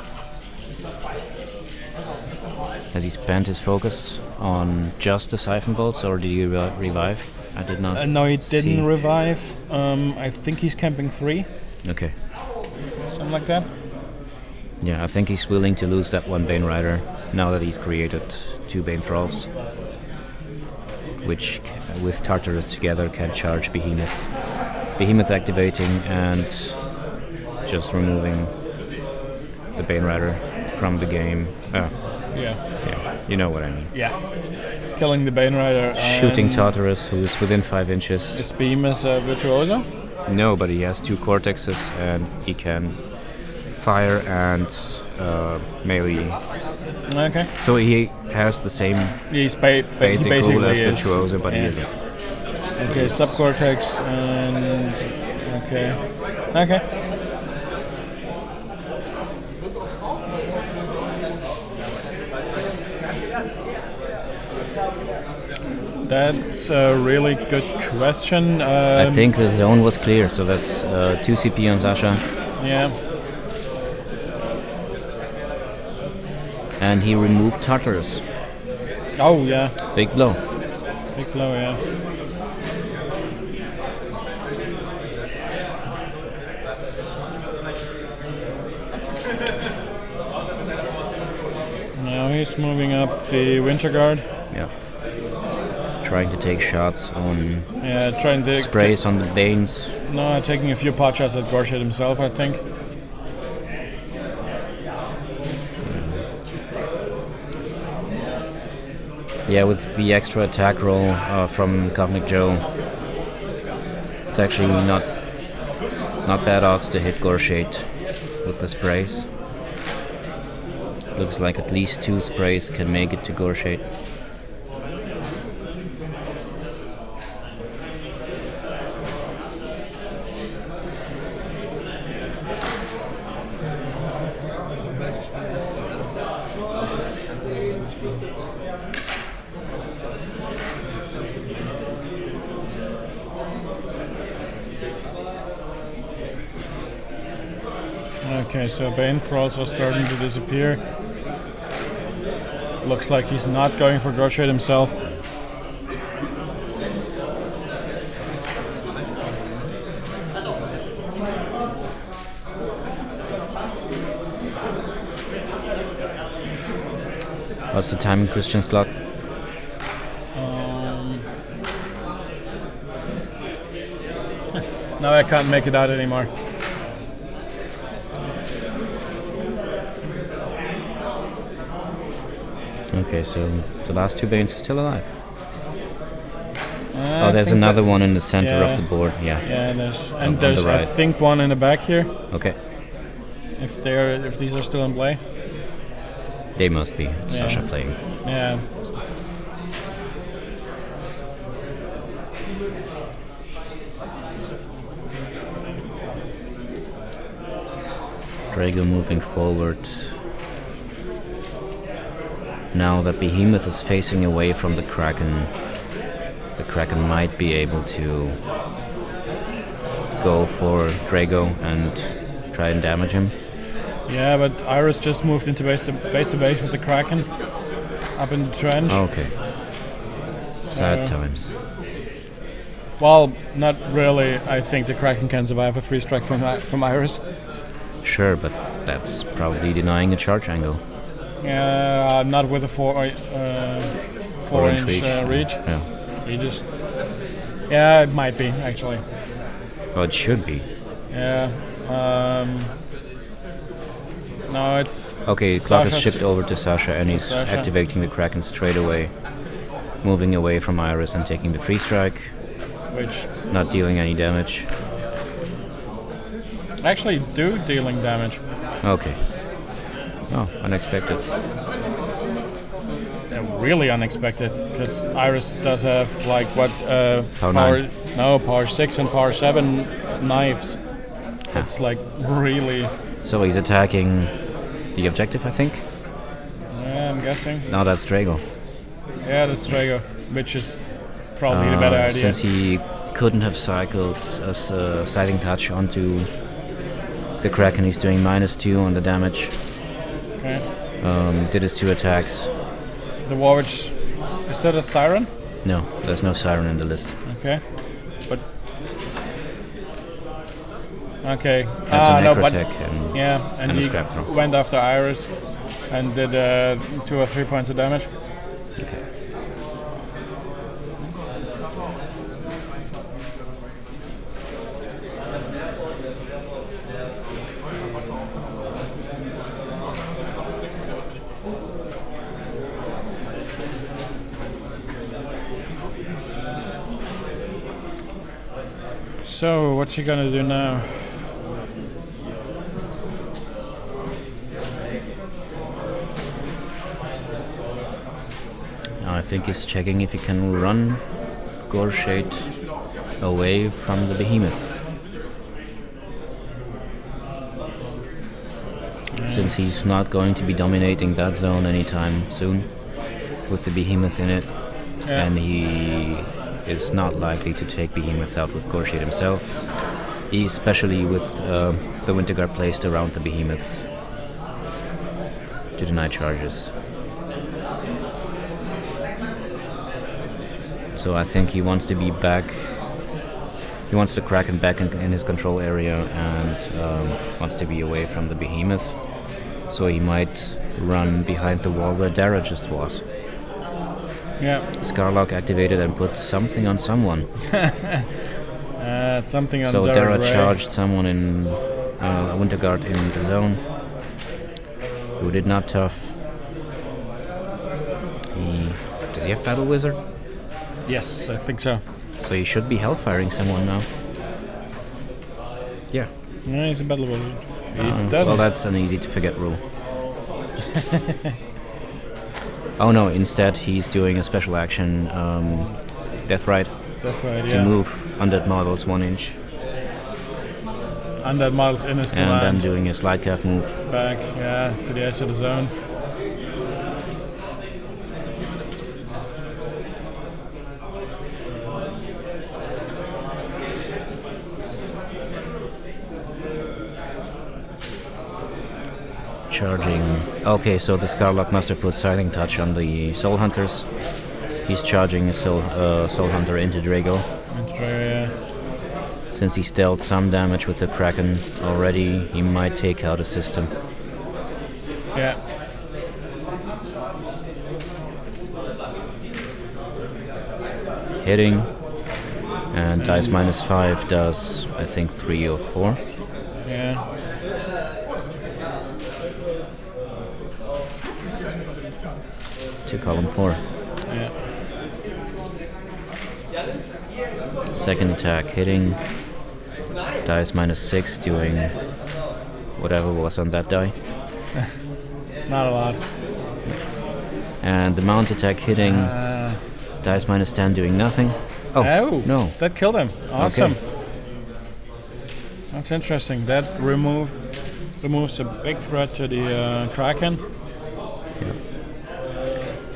Has he spent his focus on just the Siphon Bolts, or did he revive? I did not. No, he didn't revive. I think he's camping 3. Okay. Something like that. Yeah, I think he's willing to lose that one Bane Rider now that he's created 2 Bane Thralls, which with Tartarus together can charge Behemoth. Behemoth activating and just removing the Bane Rider from the game. Yeah, you know what I mean. Yeah. Killing the Bane Rider. Shooting Tartarus, who is within 5 inches. Is Beam a Virtuoso? No, but he has 2 Cortexes and he can fire and melee. Okay. So he has the same basic rule as Virtuoso, but he isn't. Okay, Subcortex and... Okay. Okay. That's a really good question. I think the zone was clear, so that's 2 CP on Sasha. Yeah. And he removed Tartarus. Oh, yeah. Big blow. Big blow, yeah. Now he's moving up the Winter Guard. Yeah. Trying to take shots on trying to sprays on the Banes. No, taking a few pot shots at Gorshade himself, I think. Yeah, with the extra attack roll from Kovnik Joe, it's actually not bad odds to hit Gorshade with the sprays. Looks like at least 2 sprays can make it to Gorshade. Okay, so Bane Thralls are starting to disappear. Looks like he's not going for Gorshade himself. What's the time in Christian's clock? Now I can't make it out anymore. Okay, so the last 2 Banes are still alive. Oh, there's another one in the center of the board. Yeah. Yeah, there's I think one in the back here. Okay. If these are still in play. They must be. It's Sasha playing. Yeah. Drago moving forward. Now that Behemoth is facing away from the Kraken might be able to go for Drago and try and damage him. Yeah, but Iris just moved into base to base with the Kraken up in the trench. Okay. Sad times. Well, not really. I think the Kraken can survive a 3-strike from Iris. Sure, but that's probably denying a charge angle. Yeah, not with a 4-inch reach. Yeah. He just... Yeah, it might be, actually. Well, it should be. Yeah. No, it's... Okay, clock is Sasha's shipped over to Sasha, and he's Sasha. activating the Kraken straight away. Moving away from Iris and taking the free strike. Which Not dealing any damage. actually dealing damage. Okay. Oh, unexpected. Really unexpected, because Iris does have like what Power 9. No, power 6 and power 7 knives. It's like really... So he's attacking the objective, I think? Yeah, I'm guessing. No, that's Drago. Yeah, that's Drago, which is probably the better idea. Since he couldn't have cycled a sighting touch onto the Kraken, he's doing -2 on the damage. Okay. Did his 2 attacks. The Warwitch, is that a Siren? No, there's no Siren in the list. Okay. But... Okay. That's a no, but... Necrotech and Yeah, and a he scrap throw. went after Iris and did 2 or 3 points of damage. Okay. So, what's he gonna do now? I think he's checking if he can run Gorshade away from the behemoth. Since he's not going to be dominating that zone anytime soon with the behemoth in it, and he is not likely to take behemoth out with Gorshade himself, especially with the Winter Guard placed around the behemoth to deny charges. So I think he wants to be back. He wants the Kraken back in his control area and wants to be away from the behemoth. So he might run behind the wall where Dara just was. Yeah. Scarlock activated and put something on someone. Something on So Dara Dara Ray. charged someone in Winter Guard in the zone, who did not tough. Does he have Battle Wizard? Yes, I think so. So he should be hellfiring someone now. Yeah. No, he's a battle wizard. He Well, doesn't. that's an easy to forget rule. Oh no, instead he's doing a special action, Death Ride, That's right, to yeah. move undead models 1 inch. Undead models in his And then command. doing a slide calf move. Back, yeah, to the edge of the zone. Charging. Okay, so the Scarlock must have put Sighting Touch on the Soul Hunters. He's charging a Soul Hunter into Drago. Yeah. Since he's dealt some damage with the Kraken already, he might take out a system. Yeah. Hitting. And dice -5 does, I think, 3 or 4. Yeah. To column 4. Yeah. Second attack hitting. Dice -6 doing whatever was on that die. Not a lot. And the mount attack hitting. Dice -10 doing nothing. Oh, no. That killed him. Awesome. Okay. That's interesting. That removes a big threat to the Kraken.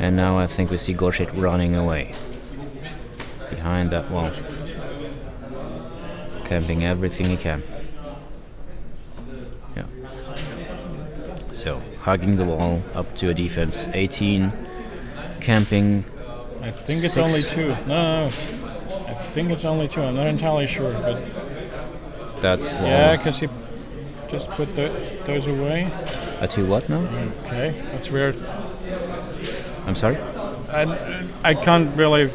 And now I think we see Gorshade running away. Behind that wall. Camping everything he can. Yeah. So, hugging the wall up to a defense 18. Camping. I think it's 6. only 2. No. I think it's only 2. I'm not entirely sure, but That wall. yeah, because he just put those away. A 2 what now? Okay, that's weird. I'm sorry? I can't really.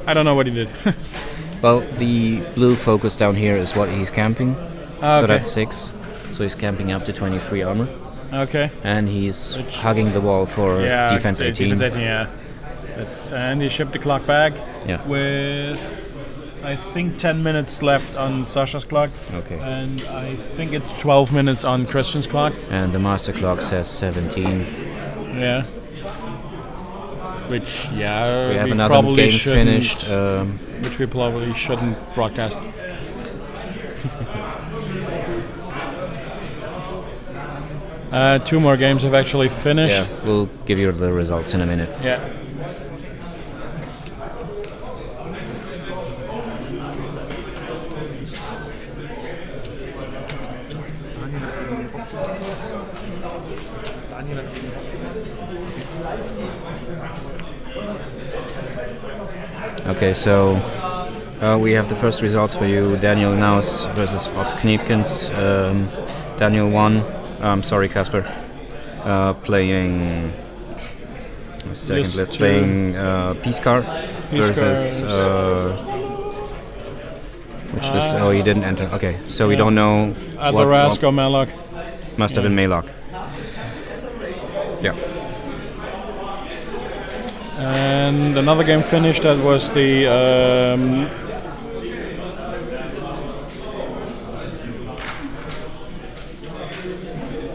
I don't know what he did. Well, the blue focus down here is what he's camping. Okay. So that's 6. So he's camping up to 23 armor. Okay. And he's hugging the wall for defense 18. Defense 18, yeah. And he shipped the clock back with, I think, 10 minutes left on Sasha's clock. Okay. And I think it's 12 minutes on Christian's clock. And the master clock says 17. Yeah. Which, we have another game finished. Which we probably shouldn't broadcast. Two more games have actually finished. Yeah, we'll give you the results in a minute. Yeah. Okay, so we have the first results for you. Daniel Naus versus Rob Kniepkens. Daniel won. Sorry, Casper. Playing second list, playing Peacecar versus which list? Oh, he didn't enter. Okay, so we don't know. Adorask or Malok. Must have been Malok. Yeah. And another game finished. That was the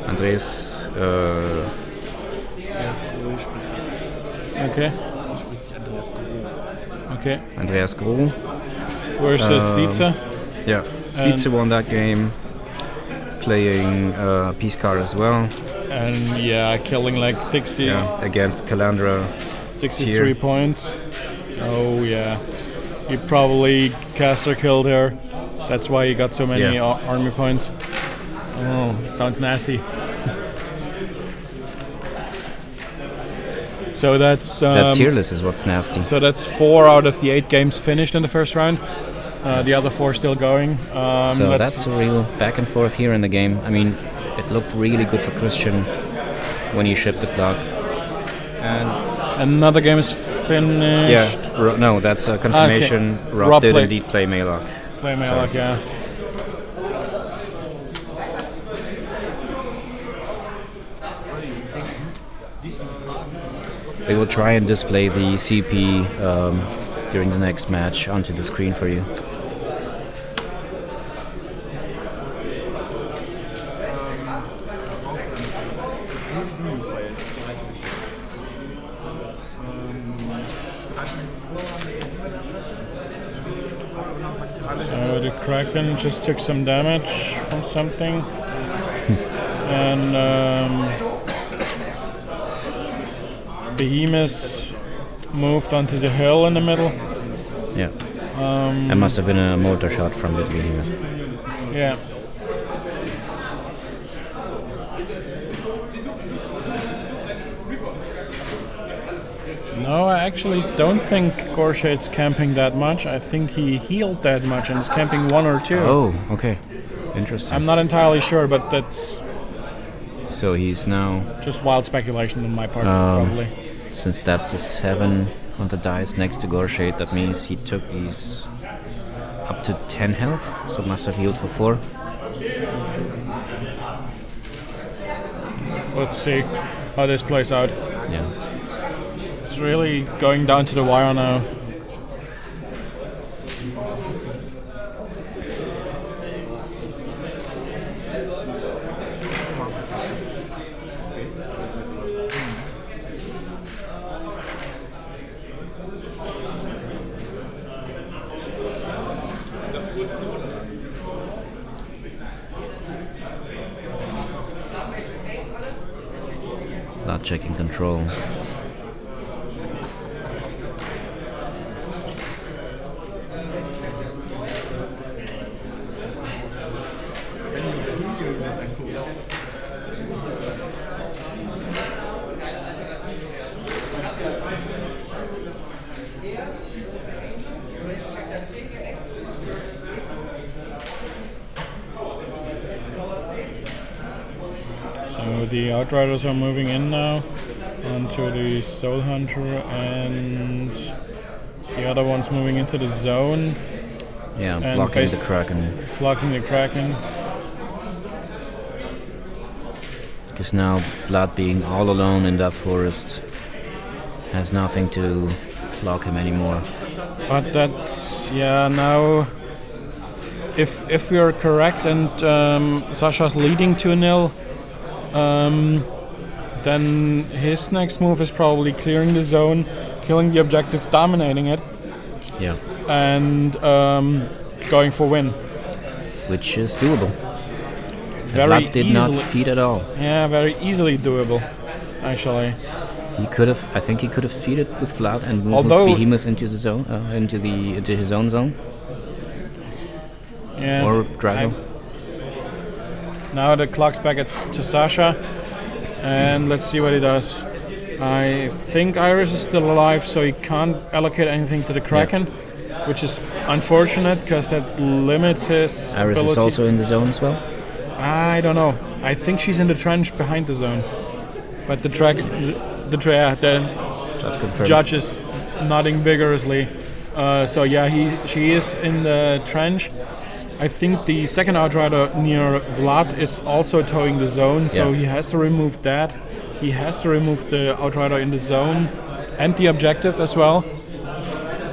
Andreas. Okay. Okay. Andreas Gro versus Sietze. Yeah, Sietze won that game. Playing Peacecar as well. And yeah, killing like 60. Yeah, against Calandra. 63 here. Points. Oh yeah. He probably caster killed her. That's why he got so many army points. Oh, sounds nasty. So that's that tier list is what's nasty. So that's 4 out of the 8 games finished in the first round. The other 4 still going. So that's a real back and forth here in the game. I mean, it looked really good for Christian when he shipped the clock. And another game is finished. Yeah, no, that's a confirmation. Okay. Rob did indeed play Malok. Play Malok, yeah. We will try and display the CP during the next match onto the screen for you. So the Kraken just took some damage from something. And Behemoth moved onto the hill in the middle. Yeah. It must have been a mortar shot from the Behemoth. Yeah. No, I actually don't think Gorshade's camping that much. I think he healed that much and is camping 1 or 2. Oh, okay. Interesting. I'm not entirely sure, but that's... So he's now... just wild speculation on my part, probably. Since that's a 7 on the dice next to Gorshade, that means he's up to 10 health, so must have healed for 4. Let's see how this plays out. Yeah. It's really going down to the wire now. Not checking control. So the Outriders are moving in now onto the Soul Hunter, and the other one's moving into the zone. Yeah, blocking the Kraken. Blocking the Kraken. Because now Vlad being all alone in that forest has nothing to block him anymore. But that's, yeah, now if we are correct and Sasha's leading 2-0, then his next move is probably clearing the zone, killing the objective, dominating it, Yeah. and going for win. Which is doable. Very Vlad did not easily- feed at all. Yeah, very easily doable, actually. He could have. I think he could have feeded with Vlad and moved Although- Behemoth into the zone, into his own zone, Yeah. or Drago. Now the clock's back to Sasha, and let's see what he does. I think Iris is still alive, so he can't allocate anything to the Kraken, which is unfortunate because that limits his Iris ability. is also in the zone as well. I don't know. I think she's in the trench behind the zone, but the Judge confirmed. judge is nodding vigorously. So yeah, she is in the trench. I think the second outrider near Vlad is also towing the zone, so Yeah. he has to remove that. He has to remove the outrider in the zone and the objective as well,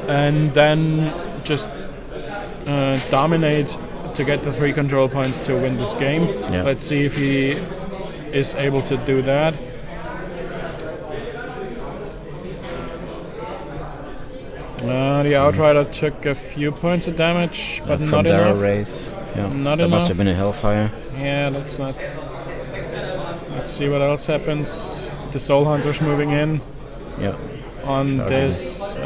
and then just dominate to get the 3 control points to win this game. Yeah. Let's see if he is able to do that. The outrider took a few points of damage, but From not Darrow enough. Wraith. Yeah. Not that must enough. have been a Hellfire. Yeah, let's not. Let's see what else happens. The Soul Hunter's moving in Yeah. on Charging. this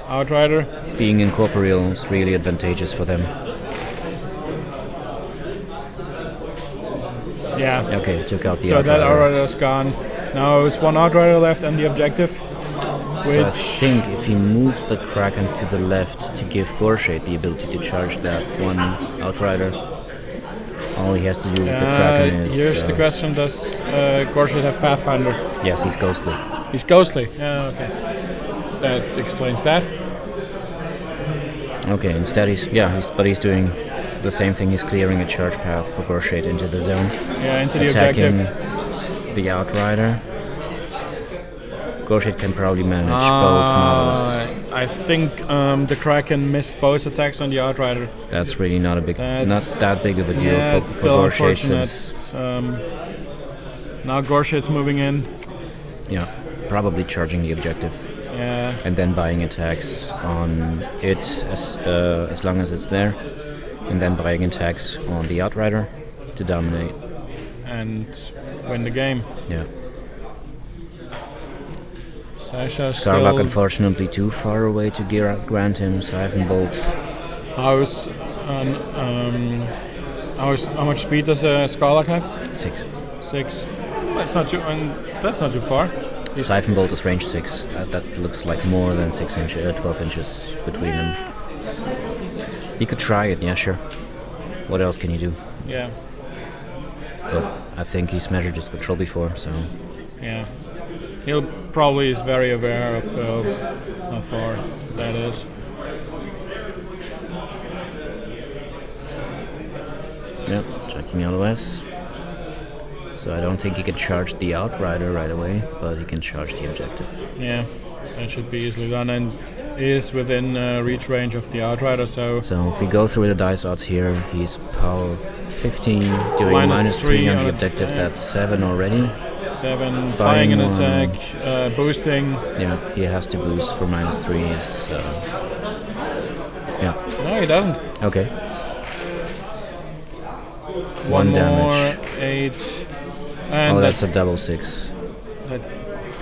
outrider. Being incorporeal is really advantageous for them. Yeah. Okay, took out the So that outrider. outrider's gone. Now there's one outrider left and the objective, So I which think if he moves the Kraken to the left to give Gorshade the ability to charge that one outrider, all he has to do with the Kraken is... here's the question: does Gorshade have Pathfinder? Yes, he's ghostly. He's ghostly. Yeah, okay. That explains that. Okay, instead he's doing the same thing. He's clearing a charge path for Gorshade into the zone, Yeah, into the attacking objective. the outrider. Gorshade can probably manage both models. I think the Kraken missed both attacks on the outrider. That's really not That's- that big of a deal Yeah, it's for still Gorshade unfortunate. since Now Gorshade's moving in. probably charging the objective Yeah, and then buying attacks on it as long as it's there, and then buying attacks on the outrider to dominate. and win the game. Yeah. Sasha Scarlock still. unfortunately too far away to grant him Siphon Bolt. How's how much speed does a Scarlock have? 6. 6. That's not too far. Siphon Bolt is range 6. That looks like more than 6 inches, 12 inches between them. You could try it, yeah, sure. What else can you do? Yeah, But I think he's measured his control before, so yeah. He'll probably is very aware of how far that is. yeah, checking LOS. So I don't think he can charge the outrider right away, but he can charge the objective. Yeah, that should be easily done, and is within reach range of the outrider. So So if we go through the dice odds here, he's power 15, doing Minus -3 on on the it, objective. yeah. That's 7 already. 7, buying an one. attack, boosting. Yeah, he has to boost for -3. Yeah, No, he doesn't. okay. One more, damage. 8. And Oh, that's a double 6.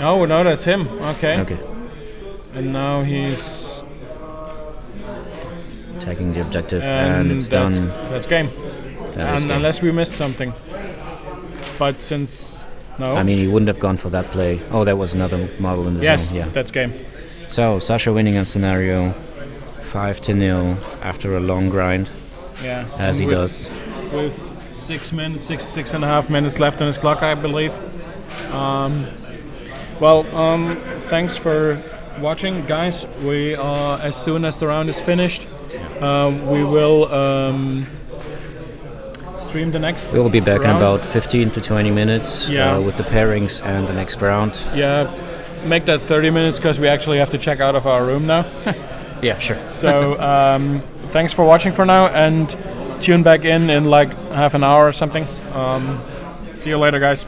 oh no, that's him. Okay. Okay. And now he's Attacking the objective, and it's done. That's game. That is And game. unless we missed something. But since no. I mean, he wouldn't have gone for that play. Oh, there was another model in the yes, zone. Yeah. that's game. So Sasha winning on scenario 5-0 after a long grind, Yeah. as And he with- does. With 6 and a half minutes left on his clock, I believe. Thanks for watching, guys. We as soon as the round is finished, we will stream the next. We'll be back round. in about 15 to 20 minutes Yeah. with the pairings and the next round. Yeah, make that 30 minutes because we actually have to check out of our room now. Yeah, sure. So thanks for watching for now, and tune back in like half an hour or something. See you later, guys.